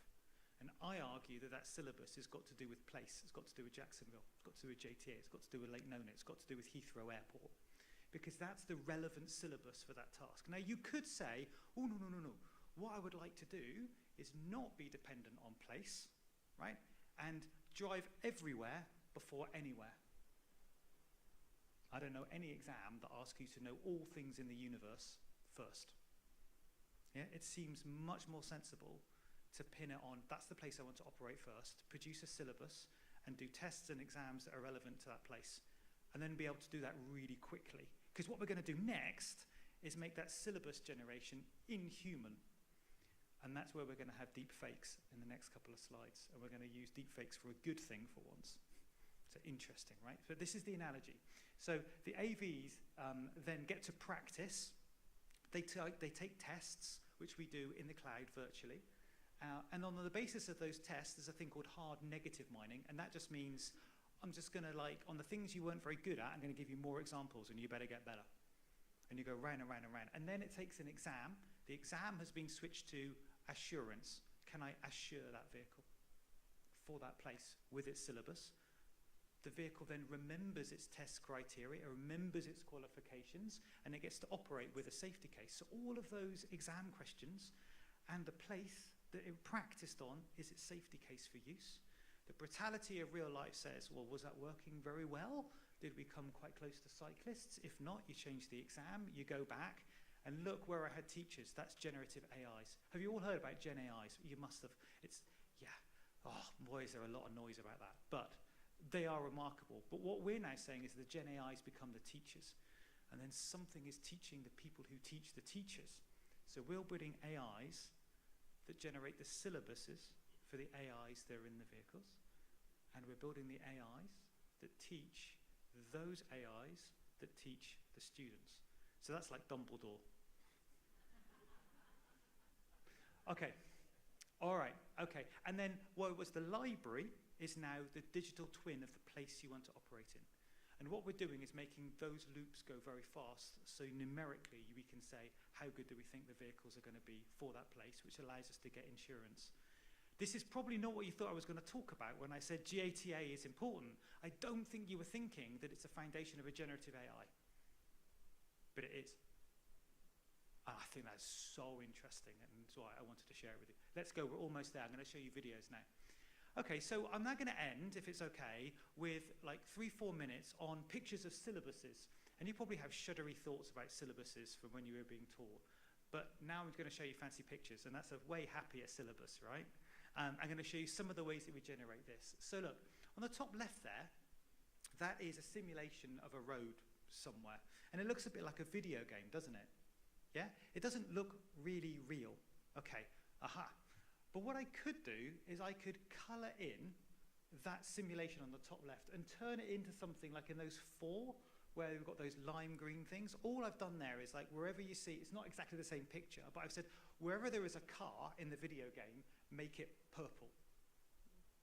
And I argue that that syllabus has got to do with place, it's got to do with Jacksonville, it's got to do with JTA, it's got to do with Lake Nona, it's got to do with Heathrow Airport. Because that's the relevant syllabus for that task. Now you could say, oh, no. What I would like to do is not be dependent on place, right? And drive everywhere before anywhere. I don't know any exam that asks you to know all things in the universe first. Yeah, it seems much more sensible to pin it on, that's the place I want to operate first, produce a syllabus, and do tests and exams that are relevant to that place, and then be able to do that really quickly. Because what we're going to do next is make that syllabus generation inhuman. And that's where we're going to have deep fakes in the next couple of slides, and we're going to use deep fakes for a good thing for once. So interesting, right? But this is the analogy. So the AVs then get to practice. They take tests, which we do in the cloud virtually. And on the basis of those tests, there's a thing called hard negative mining, and that just means I'm just going to, like, on the things you weren't very good at, I'm going to give you more examples, and you better get better. And you go round and round and round. And then it takes an exam. The exam has been switched to assurance. Can I assure that vehicle for that place with its syllabus? The vehicle then remembers its test criteria, it remembers its qualifications, and it gets to operate with a safety case. So all of those exam questions and the place that it practiced on is its safety case for use. The brutality of real life says, well, was that working very well? Did we come quite close to cyclists? If not, you change the exam, you go back, and look where I had teachers. That's generative AIs. Have you all heard about Gen AIs? You must have. Oh, boy, is there a lot of noise about that. But they are remarkable. But what we're now saying is the Gen AIs become the teachers. And then something is teaching the people who teach the teachers. So we're building AIs that generate the syllabuses for the AIs that are in the vehicles. And we're building the AIs that teach those AIs that teach the students. So that's like Dumbledore. Okay. All right. Okay. And then what was the library is now the digital twin of the place you want to operate in. And what we're doing is making those loops go very fast, so numerically we can say how good do we think the vehicles are going to be for that place, which allows us to get insurance. This is probably not what you thought I was going to talk about when I said JTA is important. I don't think you were thinking that it's a foundation of a generative AI. But it is. And I think that's so interesting, and that's why I wanted to share it with you. Let's go, we're almost there. I'm going to show you videos now. Okay, so I'm now going to end, if it's okay, with like 3-4 minutes on pictures of syllabuses. And you probably have shuddery thoughts about syllabuses from when you were being taught. But now I'm going to show you fancy pictures, and that's a way happier syllabus, right? I'm going to show you some of the ways that we generate this. So look, on the top left there, that is a simulation of a road somewhere. And it looks a bit like a video game, doesn't it? Yeah? It doesn't look really real. Okay, aha. But what I could do is I could color in that simulation on the top left and turn it into something like in those 4 where we've got those lime green things. All I've done there is like wherever you see, it's not exactly the same picture, but I've said wherever there is a car in the video game, make it purple.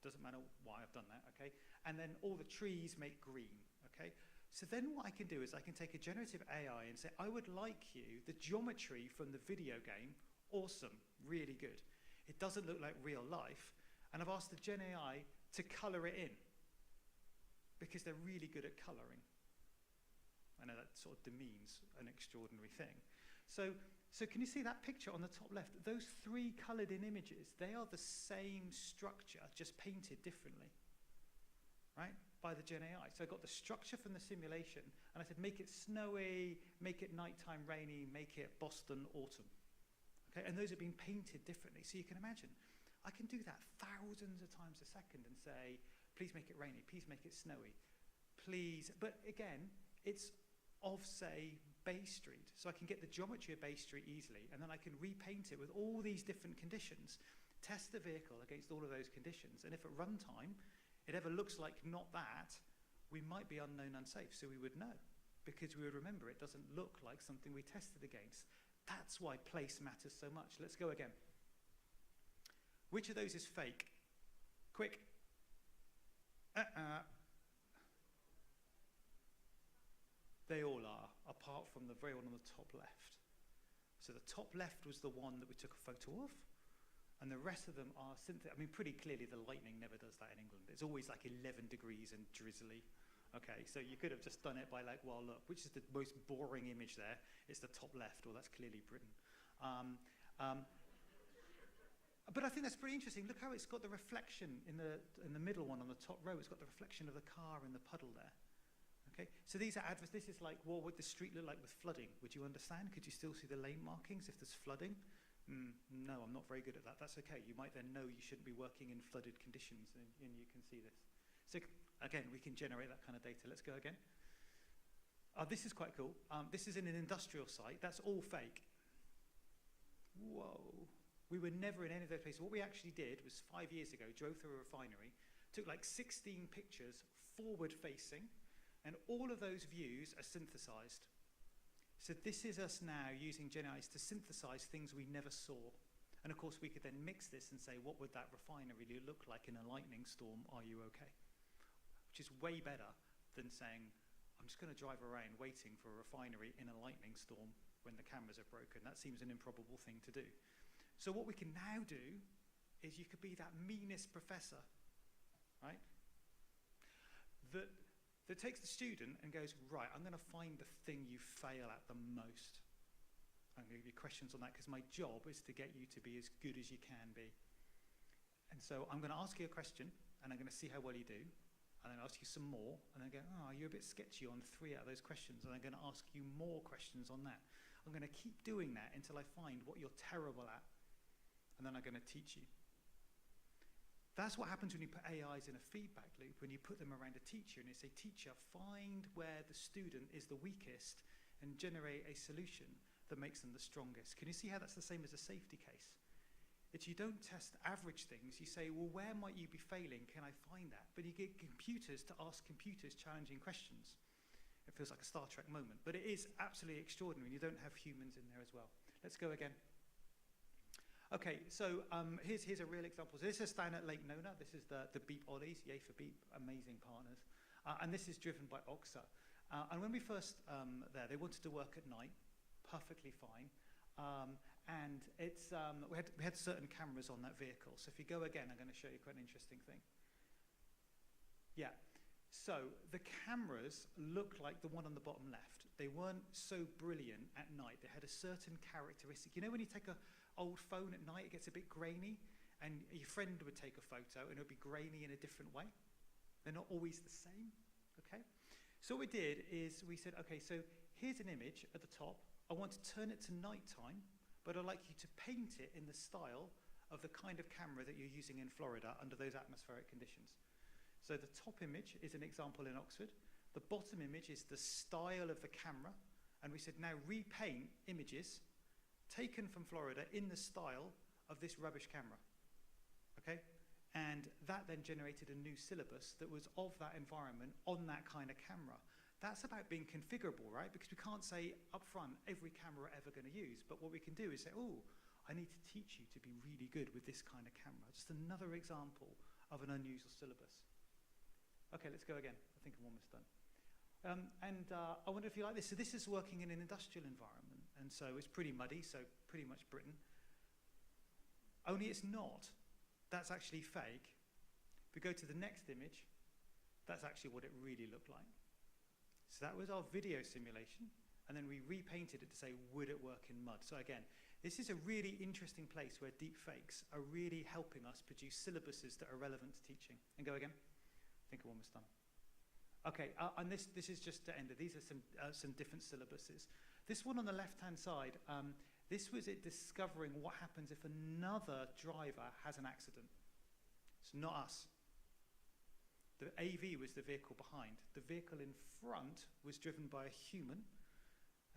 Doesn't matter why I've done that, okay? And then all the trees make green, okay? So then what I can do is I can take a generative AI and say, I would like you, the geometry from the video game, awesome, really good. It doesn't look like real life. And I've asked the Gen AI to color it in because they're really good at coloring. I know that sort of demeans an extraordinary thing. So can you see that picture on the top left? Those 3 colored in images, they are the same structure, just painted differently, right? By the Gen AI. So I got the structure from the simulation, and I said, make it snowy, make it nighttime rainy, make it Boston autumn. Okay, and those are being painted differently. So you can imagine, I can do that thousands of times a second and say, please make it rainy, please make it snowy, please. But again, it's of, say, Bay Street. So I can get the geometry of Bay Street easily, and then I can repaint it with all these different conditions, test the vehicle against all of those conditions, and if at runtime it ever looks like not that, we might be unknown unsafe, so we would know, because we would remember it doesn't look like something we tested against. That's why place matters so much. Let's go again. Which of those is fake? Quick. They all are, apart from the very one on the top left. So the top left was the one that we took a photo of, and the rest of them are synthetic. I mean, pretty clearly the lightning never does that in England. It's always like 11 degrees and drizzly. Okay, so you could have just done it by like, well, look, which is the most boring image there? It's the top left, or that's clearly Britain. But I think that's pretty interesting. Look how it's got the reflection in the middle one on the top row. It's got the reflection of the car in the puddle there. Okay, so these are this is like, well, what would the street look like with flooding? Would you understand? Could you still see the lane markings if there's flooding? No, I'm not very good at that. That's okay. You might then know you shouldn't be working in flooded conditions, and you can see this. So again, we can generate that kind of data. Let's go again. This is quite cool. This is in an industrial site. That's all fake. Whoa. We were never in any of those places. What we actually did was 5 years ago, drove through a refinery, took like 16 pictures forward-facing, and all of those views are synthesized. So this is us now using GenAI to synthesize things we never saw. And of course, we could then mix this and say, what would that refinery look like in a lightning storm? Are you okay? Which is way better than saying, I'm just going to drive around waiting for a refinery in a lightning storm when the cameras are broken. That seems an improbable thing to do. So what we can now do is you could be that meanest professor, right? That takes the student and goes, right, I'm going to find the thing you fail at the most. I'm going to give you questions on that because my job is to get you to be as good as you can be. And so I'm going to ask you a question, and I'm going to see how well you do. And then ask you some more, and then go, oh, you're a bit sketchy on 3 out of those questions. And I'm going to ask you more questions on that. I'm going to keep doing that until I find what you're terrible at. And then I'm going to teach you. That's what happens when you put AIs in a feedback loop, when you put them around a teacher and you say, teacher, find where the student is the weakest and generate a solution that makes them the strongest. Can you see how that's the same as a safety case? It's you don't test average things. You say, well, where might you be failing? Can I find that? But you get computers to ask computers challenging questions. It feels like a Star Trek moment, but it is absolutely extraordinary. You don't have humans in there as well. Let's go again. Okay, so here's a real example. So this is down at Lake Nona. This is the Beep Ollies, yay for Beep, amazing partners. And this is driven by Oxa. And when we first there, they wanted to work at night, perfectly fine. And it's we had certain cameras on that vehicle. So if you go again, I'm going to show you quite an interesting thing. Yeah, so the cameras look like the one on the bottom left. They weren't so brilliant at night. They had a certain characteristic. You know when you take a old phone at night, it gets a bit grainy, and your friend would take a photo and it would be grainy in a different way. They're not always the same, okay? So what we did is we said, okay, so here's an image at the top. I want to turn it to nighttime, but I'd like you to paint it in the style of the kind of camera that you're using in Florida under those atmospheric conditions. So the top image is an example in Oxford. The bottom image is the style of the camera, and we said, now repaint images taken from Florida in the style of this rubbish camera, okay? And that then generated a new syllabus that was of that environment on that kind of camera. That's about being configurable, right? Because we can't say up front every camera we're ever going to use, but what we can do is say, oh, I need to teach you to be really good with this kind of camera. Just another example of an unusual syllabus. Okay, let's go again. I think I'm almost done. I wonder if you like this. So this is working in an industrial environment, and so it's pretty muddy, so pretty much Britain. Only it's not. That's actually fake. If we go to the next image, that's actually what it really looked like. So that was our video simulation, and then we repainted it to say, would it work in mud? So again, this is a really interesting place where deep fakes are really helping us produce syllabuses that are relevant to teaching. And go again. I think I'm almost done. Okay, and this is just to end it. These are some different syllabuses. This one on the left-hand side, this was it discovering what happens if another driver has an accident. It's not us. The AV was the vehicle behind. The vehicle in front was driven by a human.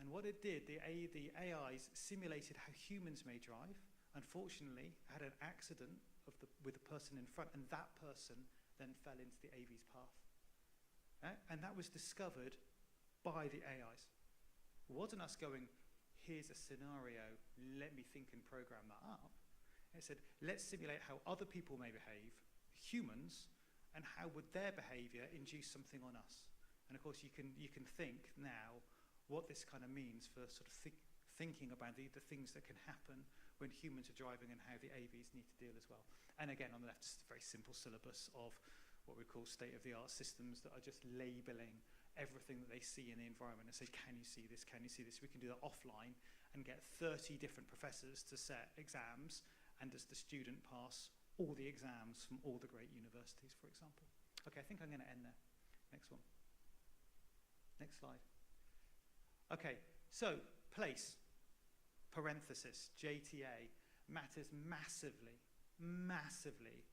And what it did, the AIs simulated how humans may drive. Unfortunately, had an accident with the person in front, and that person then fell into the AV's path. And that was discovered by the AIs. It wasn't us going, here's a scenario, let me think and program that up. It said, let's simulate how other people may behave, humans, and how would their behavior induce something on us? And of course, you can think now what this kind of means for sort of thinking about the things that can happen when humans are driving and how the AVs need to deal as well. And again, on the left, just a very simple syllabus of what we call state-of-the-art systems that are just labeling everything that they see in the environment and say, can you see this, can you see this? We can do that offline and get 30 different professors to set exams, and does the student pass all the exams from all the great universities, for example. Okay, I think I'm going to end there. Next one. Next slide. Okay, so place, parenthesis, JTA, matters massively, massively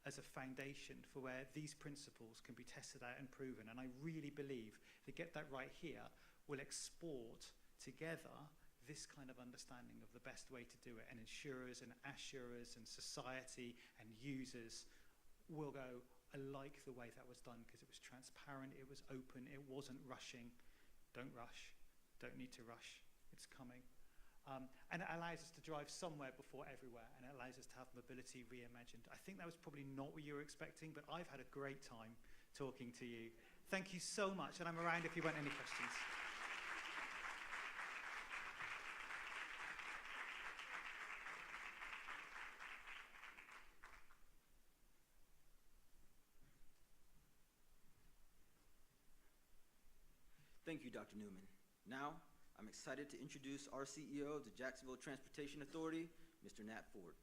as a foundation for where these principles can be tested out and proven. And I really believe to get that right here will export together this kind of understanding of the best way to do it. And insurers and assurers and society and users will go, I like the way that was done because it was transparent, it was open, it wasn't rushing. Don't rush, don't need to rush, it's coming. And it allows us to drive somewhere before everywhere, and it allows us to have mobility reimagined. I think that was probably not what you were expecting, but I've had a great time talking to you. Thank you so much, and I'm around if you want any questions. Thank you, Dr. Newman. Now, I'm excited to introduce our CEO of the Jacksonville Transportation Authority, Mr. Nat Ford.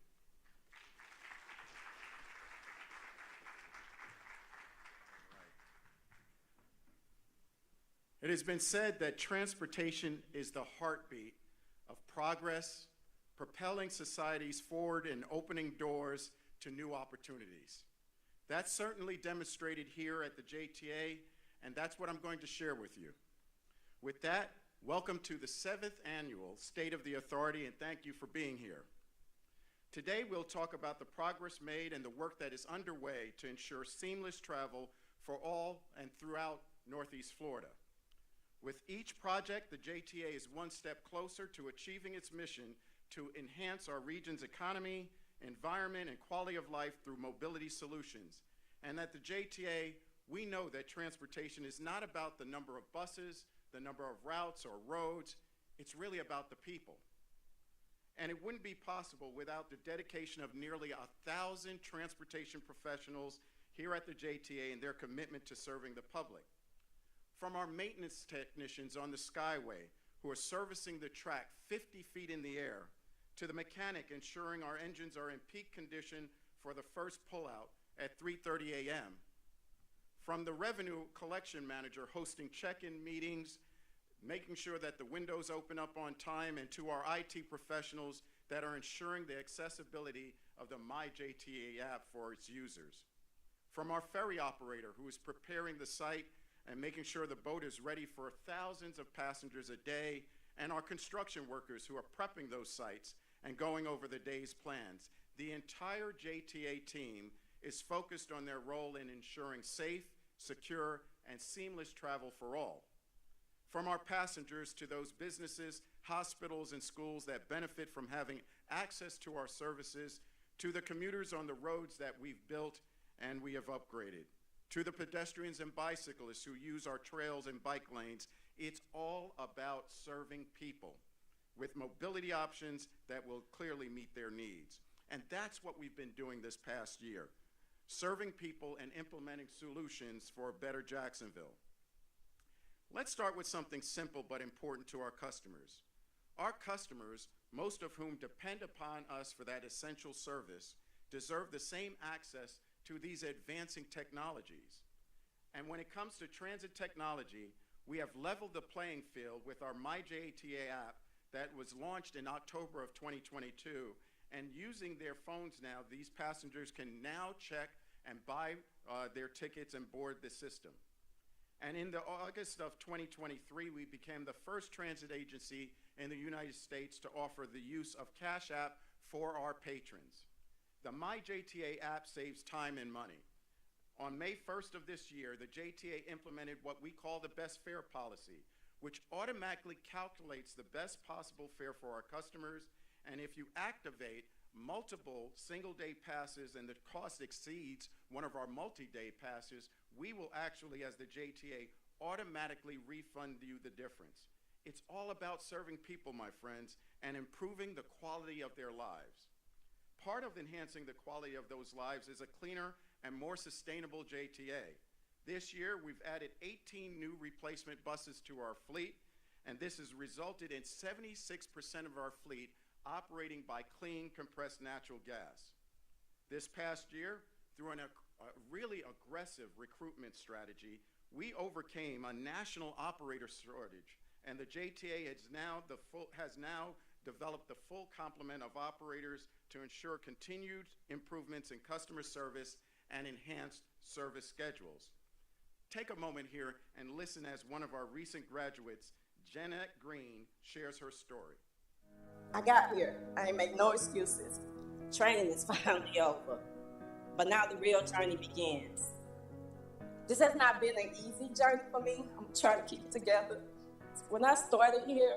It has been said that transportation is the heartbeat of progress, propelling societies forward and opening doors to new opportunities. That's certainly demonstrated here at the JTA, and that's what I'm going to share with you. With that, welcome to the 7th annual State of the Authority, and thank you for being here. Today, we'll talk about the progress made and the work that is underway to ensure seamless travel for all and throughout Northeast Florida. With each project, the JTA is one step closer to achieving its mission to enhance our region's economy, environment, and quality of life through mobility solutions. And at the JTA, we know that transportation is not about the number of buses, the number of routes or roads. It's really about the people. And it wouldn't be possible without the dedication of nearly 1,000 transportation professionals here at the JTA and their commitment to serving the public. From our maintenance technicians on the Skyway who are servicing the track 50 feet in the air, to the mechanic ensuring our engines are in peak condition for the first pullout at 3:30 a.m., from the revenue collection manager hosting check-in meetings, making sure that the windows open up on time, and to our IT professionals that are ensuring the accessibility of the MyJTA app for its users. From our ferry operator who is preparing the site and making sure the boat is ready for thousands of passengers a day, and our construction workers who are prepping those sites and going over the day's plans. The entire JTA team is focused on their role in ensuring safe, secure, and seamless travel for all. From our passengers to those businesses, hospitals, and schools that benefit from having access to our services, to the commuters on the roads that we've built and we have upgraded, to the pedestrians and bicyclists who use our trails and bike lanes, it's all about serving people with mobility options that will clearly meet their needs. And that's what we've been doing this past year, serving people and implementing solutions for a better Jacksonville. Let's start with something simple but important to our customers. Our customers, most of whom depend upon us for that essential service, deserve the same access to these advancing technologies. And when it comes to transit technology, we have leveled the playing field with our MyJTA app that was launched in October of 2022. And using their phones now, these passengers can now check and buy their tickets and board the system. And in the August of 2023, we became the first transit agency in the United States to offer the use of Cash App for our patrons. The MyJTA app saves time and money. On May 1st of this year, the JTA implemented what we call the best fare policy, which automatically calculates the best possible fare for our customers And if you activate multiple single-day passes and the cost exceeds one of our multi-day passes, we will actually, as the JTA, automatically refund you the difference. It's all about serving people, my friends, and improving the quality of their lives. Part of enhancing the quality of those lives is a cleaner and more sustainable JTA. This year, we've added 18 new replacement buses to our fleet, and this has resulted in 76% of our fleet operating by clean compressed natural gas. This past year, through a really aggressive recruitment strategy, we overcame a national operator shortage, and the JTA has now developed the full complement of operators to ensure continued improvements in customer service and enhanced service schedules. Take a moment here and listen as one of our recent graduates, Jeanette Green, shares her story. I got here. I ain't make no excuses. Training is finally over. But now the real journey begins. This has not been an easy journey for me. I'm trying to keep it together. When I started here,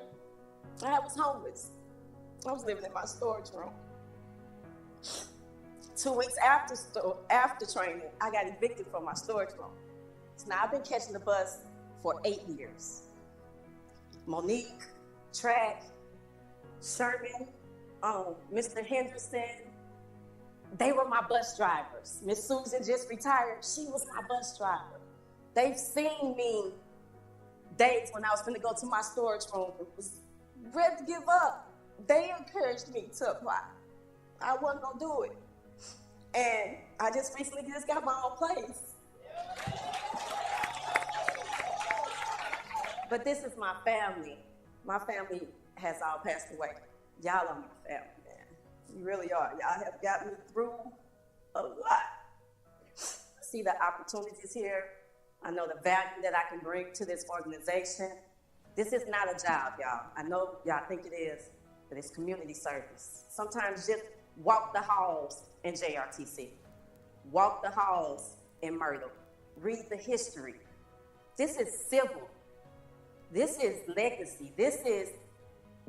I was homeless. I was living in my storage room. 2 weeks after training, I got evicted from my storage room. So now I've been catching the bus for 8 years. Monique, Track, Sherman, Mr. Henderson, they were my bus drivers. Miss Susan just retired. She was my bus driver. They've seen me days when I was going to go to my storage room and was ready to give up. They encouraged me to apply. I wasn't going to do it. And I just recently got my own place. But this is my family. My family has all passed away. Y'all are my family, man. You really are. Y'all have got me through a lot. See the opportunities here. I know the value that I can bring to this organization. This is not a job, y'all. I know y'all think it is, but it's community service. Sometimes just walk the halls in JRTC. Walk the halls in Myrtle. Read the history. This is civil. This is legacy. This is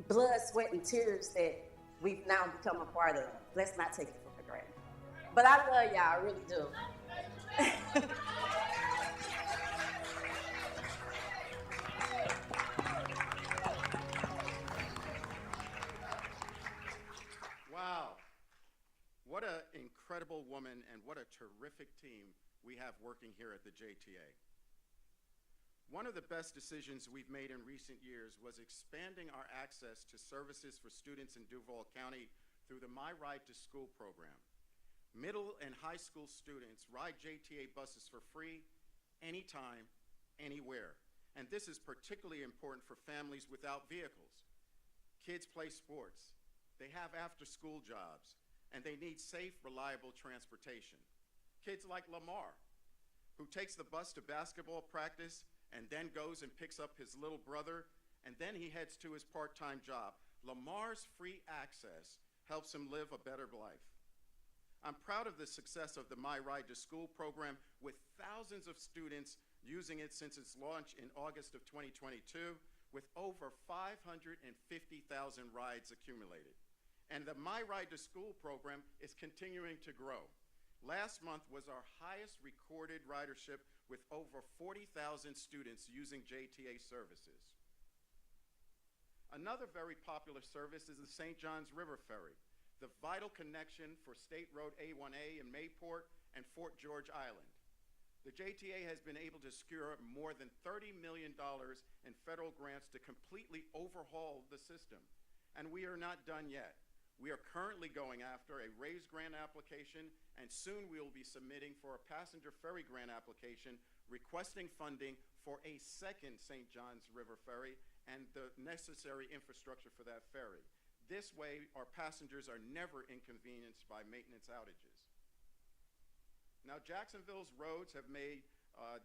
blood, sweat, and tears that we've now become a part of. Let's not take it for granted. But I love y'all, I really do. Wow. What an incredible woman and what a terrific team we have working here at the JTA. One of the best decisions we've made in recent years was expanding our access to services for students in Duval County through the My Ride to School program. Middle and high school students ride JTA buses for free, anytime, anywhere. And this is particularly important for families without vehicles. Kids play sports, they have after-school jobs, and they need safe, reliable transportation. Kids like Lamar, who takes the bus to basketball practice and then goes and picks up his little brother, and then he heads to his part-time job. Lamar's free access helps him live a better life. I'm proud of the success of the My Ride to School program, with thousands of students using it since its launch in August of 2022, with over 550,000 rides accumulated. And the My Ride to School program is continuing to grow. Last month was our highest recorded ridership, with over 40,000 students using JTA services. Another very popular service is the St. Johns River Ferry, the vital connection for State Road A1A in Mayport and Fort George Island. The JTA has been able to secure more than $30 million in federal grants to completely overhaul the system. And we are not done yet. We are currently going after a raised grant application, and soon we will be submitting for a passenger ferry grant application requesting funding for a second St. Johns River Ferry and the necessary infrastructure for that ferry. This way, our passengers are never inconvenienced by maintenance outages. Now, Jacksonville's roads have made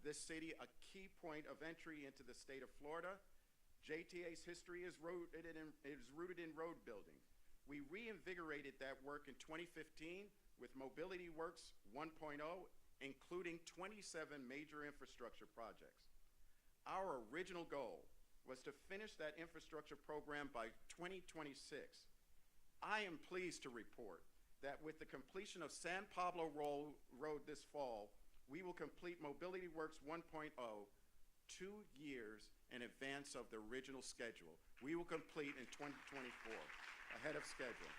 this city a key point of entry into the state of Florida. JTA's history is rooted in road building. We reinvigorated that work in 2015 with Mobility Works 1.0, including 27 major infrastructure projects. Our original goal was to finish that infrastructure program by 2026. I am pleased to report that with the completion of San Pablo Road this fall, we will complete Mobility Works 1.0 2 years in advance of the original schedule. We will complete in 2024, ahead of schedule.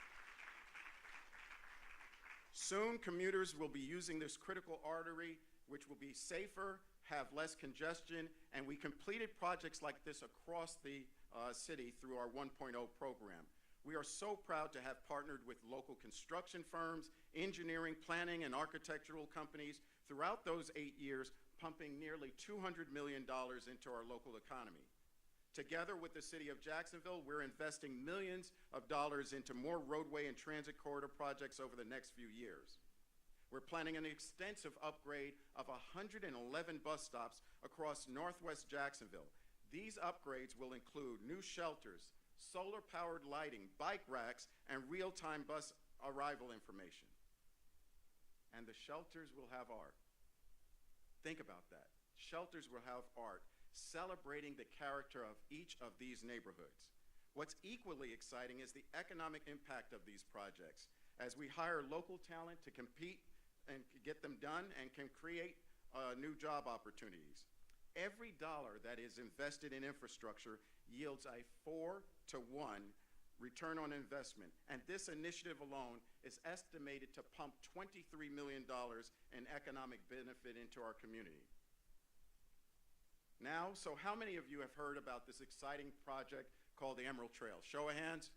Soon, commuters will be using this critical artery, which will be safer, have less congestion, and we completed projects like this across the city through our 1.0 program. We are so proud to have partnered with local construction firms, engineering, planning, and architectural companies throughout those 8 years, pumping nearly $200 million into our local economy. Together with the city of Jacksonville, we're investing millions of dollars into more roadway and transit corridor projects over the next few years. We're planning an extensive upgrade of 111 bus stops across northwest Jacksonville. These upgrades will include new shelters, solar-powered lighting, bike racks, and real-time bus arrival information. And the shelters will have art. Think about that. Shelters will have art, celebrating the character of each of these neighborhoods. What's equally exciting is the economic impact of these projects, as we hire local talent to compete and get them done and can create new job opportunities. Every dollar that is invested in infrastructure yields a 4-to-1 return on investment, and this initiative alone is estimated to pump $23 million in economic benefit into our community. Now, so how many of you have heard about this exciting project called the Emerald Trail? Show of hands?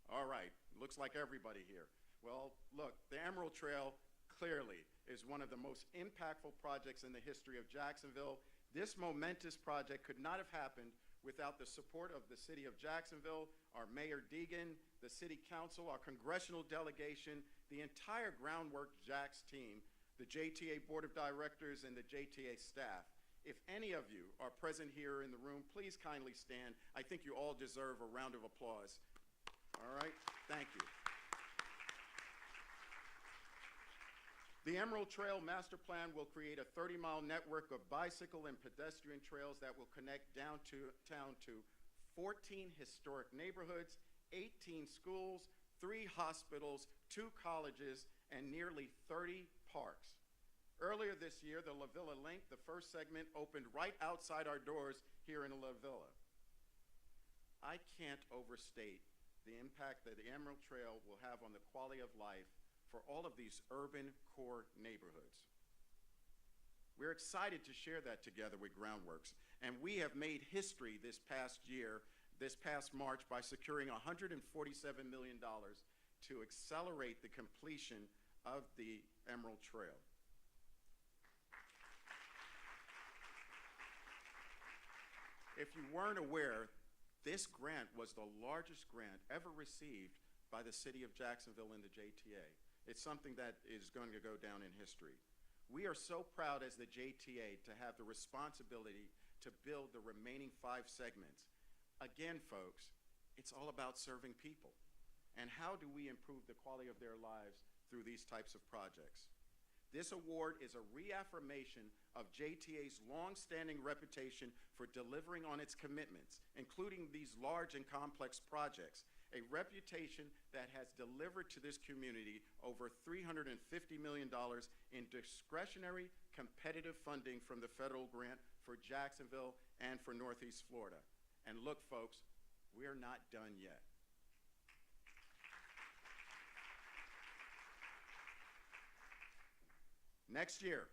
All right, looks like everybody here. Well, look, the Emerald Trail clearly is one of the most impactful projects in the history of Jacksonville. This momentous project could not have happened without the support of the city of Jacksonville, our Mayor Deegan, the city council, our congressional delegation, the entire Groundwork Jax team, the JTA Board of Directors, and the JTA staff. If any of you are present here in the room, please kindly stand. I think you all deserve a round of applause. All right, thank you. The Emerald Trail Master Plan will create a 30-mile network of bicycle and pedestrian trails that will connect downtown to 14 historic neighborhoods, 18 schools, 3 hospitals, 2 colleges, and nearly 30 parks. Earlier this year, the La Villa Link, the first segment, opened right outside our doors here in La Villa. I can't overstate the impact that the Emerald Trail will have on the quality of life for all of these urban core neighborhoods. We're excited to share that together with Groundworks, and we have made history this past year, this past March, by securing $147 million to accelerate the completion of the Emerald Trail. If you weren't aware, this grant was the largest grant ever received by the city of Jacksonville and the JTA. It's something that is going to go down in history. We are so proud as the JTA to have the responsibility to build the remaining 5 segments. Again, folks, it's all about serving people. And how do we improve the quality of their lives through these types of projects? This award is a reaffirmation of JTA's long-standing reputation for delivering on its commitments, including these large and complex projects, a reputation that has delivered to this community over $350 million in discretionary competitive funding from the federal grant for Jacksonville and for Northeast Florida. And look, folks, we're not done yet. Next year,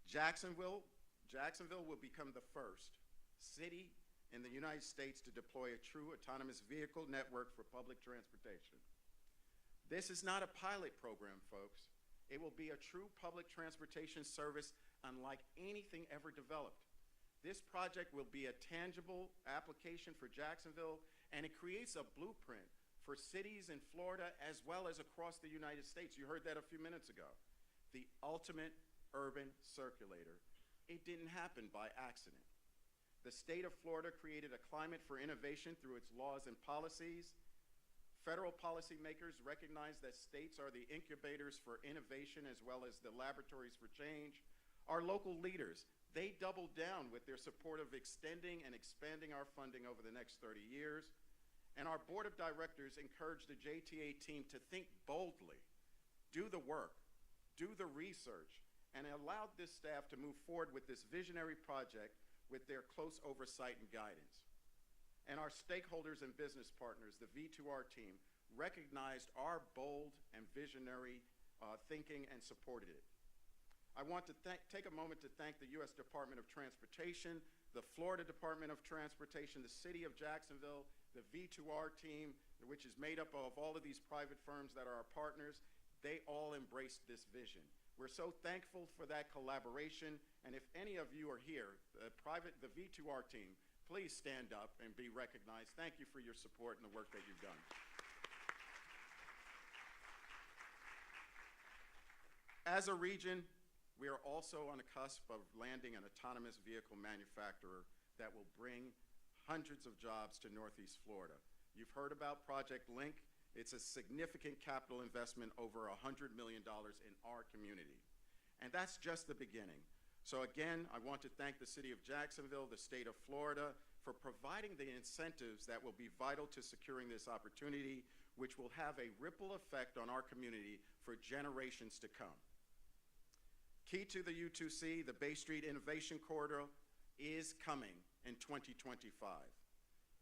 Jacksonville will become the first city in the United States to deploy a true autonomous vehicle network for public transportation. This is not a pilot program, folks. It will be a true public transportation service unlike anything ever developed. This project will be a tangible application for Jacksonville, and it creates a blueprint for cities in Florida as well as across the United States. You heard that a few minutes ago. The ultimate urban circulator. It didn't happen by accident. The state of Florida created a climate for innovation through its laws and policies. Federal policymakers recognize that states are the incubators for innovation as well as the laboratories for change. Our local leaders, they doubled down with their support of extending and expanding our funding over the next 30 years. And our board of directors encouraged the JTA team to think boldly, do the work, do the research, and allowed this staff to move forward with this visionary project with their close oversight and guidance. And our stakeholders and business partners, the V2R team, recognized our bold and visionary thinking and supported it. I want to take a moment to thank the U.S. Department of Transportation, the Florida Department of Transportation, the City of Jacksonville, the V2R team, which is made up of all of these private firms that are our partners. They all embraced this vision. We're so thankful for that collaboration, and if any of you are here, the V2R team, please stand up and be recognized. Thank you for your support and the work that you've done. As a region, we are also on the cusp of landing an autonomous vehicle manufacturer that will bring hundreds of jobs to Northeast Florida. You've heard about Project Link. It's a significant capital investment, over $100 million in our community. And that's just the beginning. So again, I want to thank the City of Jacksonville, the State of Florida, for providing the incentives that will be vital to securing this opportunity, which will have a ripple effect on our community for generations to come. Key to the U2C, the Bay Street Innovation Corridor, is coming in 2025.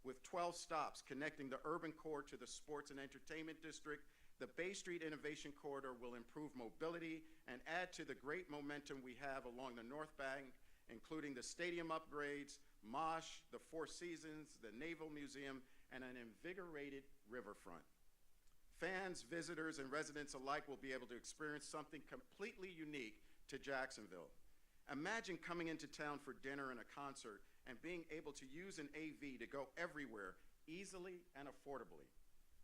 With 12 stops connecting the urban core to the sports and entertainment district, the Bay Street Innovation Corridor will improve mobility and add to the great momentum we have along the North Bank, including the stadium upgrades, Mosh, the Four Seasons, the Naval Museum, and an invigorated riverfront. Fans, visitors, and residents alike will be able to experience something completely unique to Jacksonville. Imagine coming into town for dinner and a concert and being able to use an AV to go everywhere easily and affordably.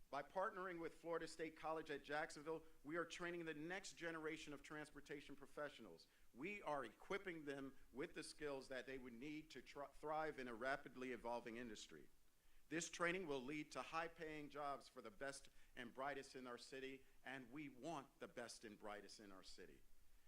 By partnering with Florida State College at Jacksonville, we are training the next generation of transportation professionals. We are equipping them with the skills that they would need to thrive in a rapidly evolving industry. This training will lead to high-paying jobs for the best and brightest in our city, and we want the best and brightest in our city.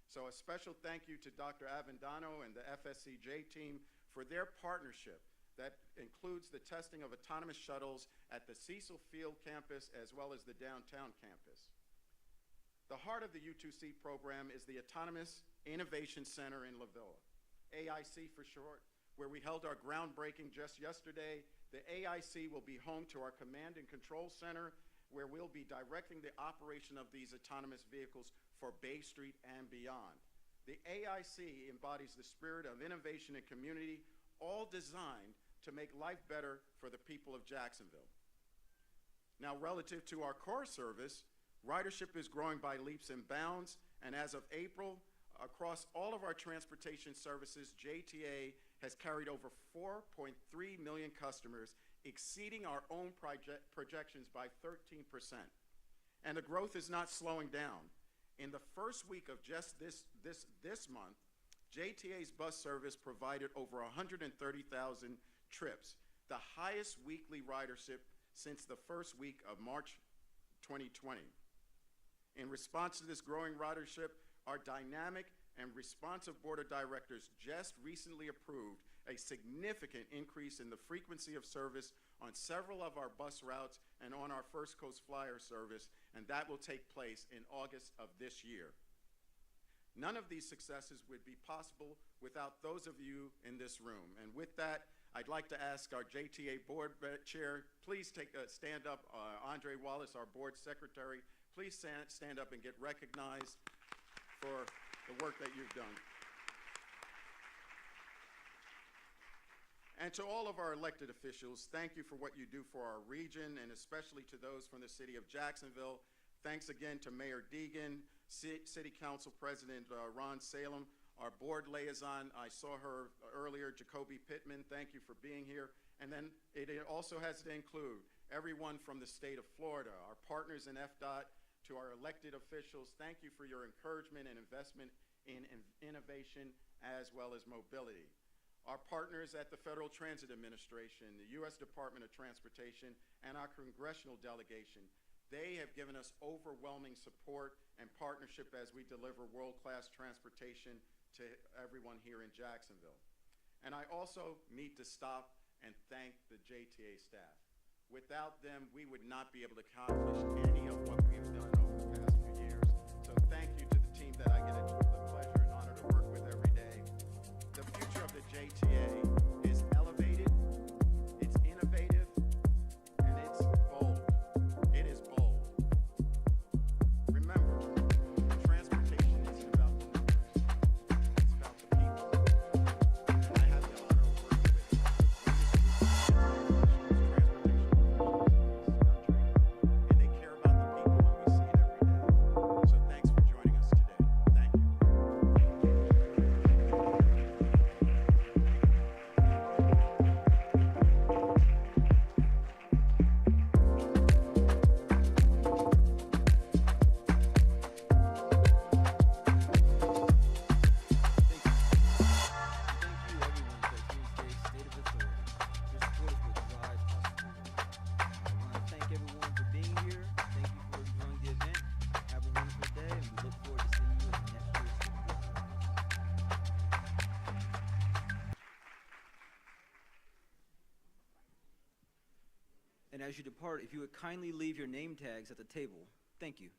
So a special thank you to Dr. Avendano and the FSCJ team for their partnership that includes the testing of autonomous shuttles at the Cecil Field campus as well as the downtown campus. The heart of the U2C program is the Autonomous Innovation Center in La Villa, AIC for short, where we held our groundbreaking just yesterday. The AIC will be home to our command and control center, where we'll be directing the operation of these autonomous vehicles for Bay Street and beyond. The AIC embodies the spirit of innovation and community, all designed to make life better for the people of Jacksonville. Now, relative to our core service, ridership is growing by leaps and bounds, and as of April, across all of our transportation services, JTA has carried over 4.3 million customers, exceeding our own projections by 13%. And the growth is not slowing down. In the first week of just this month, JTA's bus service provided over 130,000 trips, the highest weekly ridership since the first week of March 2020. In response to this growing ridership, our dynamic and responsive board of directors just recently approved a significant increase in the frequency of service on several of our bus routes and on our First Coast Flyer service, and that will take place in August of this year. None of these successes would be possible without those of you in this room. And with that, I'd like to ask our JTA board chair, please stand up. Andre Wallace, our board secretary, please stand up and get recognized for the work that you've done. And to all of our elected officials, thank you for what you do for our region, and especially to those from the city of Jacksonville. Thanks again to Mayor Deegan, City Council President Ron Salem, our board liaison, I saw her earlier, Jacoby Pittman, thank you for being here. And then it also has to include everyone from the state of Florida, our partners in FDOT, to our elected officials, thank you for your encouragement and investment in innovation as well as mobility. Our partners at the Federal Transit Administration, the U.S. Department of Transportation, and our congressional delegation, they have given us overwhelming support and partnership as we deliver world-class transportation to everyone here in Jacksonville. And I also need to stop and thank the JTA staff. Without them, we would not be able to accomplish any of what we've done over the past few years. So thank you to the team that I get the pleasure and honor to work with every day. The future of the JTA is elevated, it's innovative, and it's bold. It is bold. Remember, transportation isn't about the numbers, it's about the people. And I have the honor of working with the wonderful transportation professionals and they care about the people, and we see it every day. So thanks for joining us today. Thank you. Thank you, everyone, for attending today's State of Authority. Your support is what drives us forward. I want to thank everyone for being here. Thank you for enjoying the event. Have a wonderful day, and we look forward to seeing you at next year's State of the Authority. And as you depart, if you would kindly leave your name tags at the table. Thank you.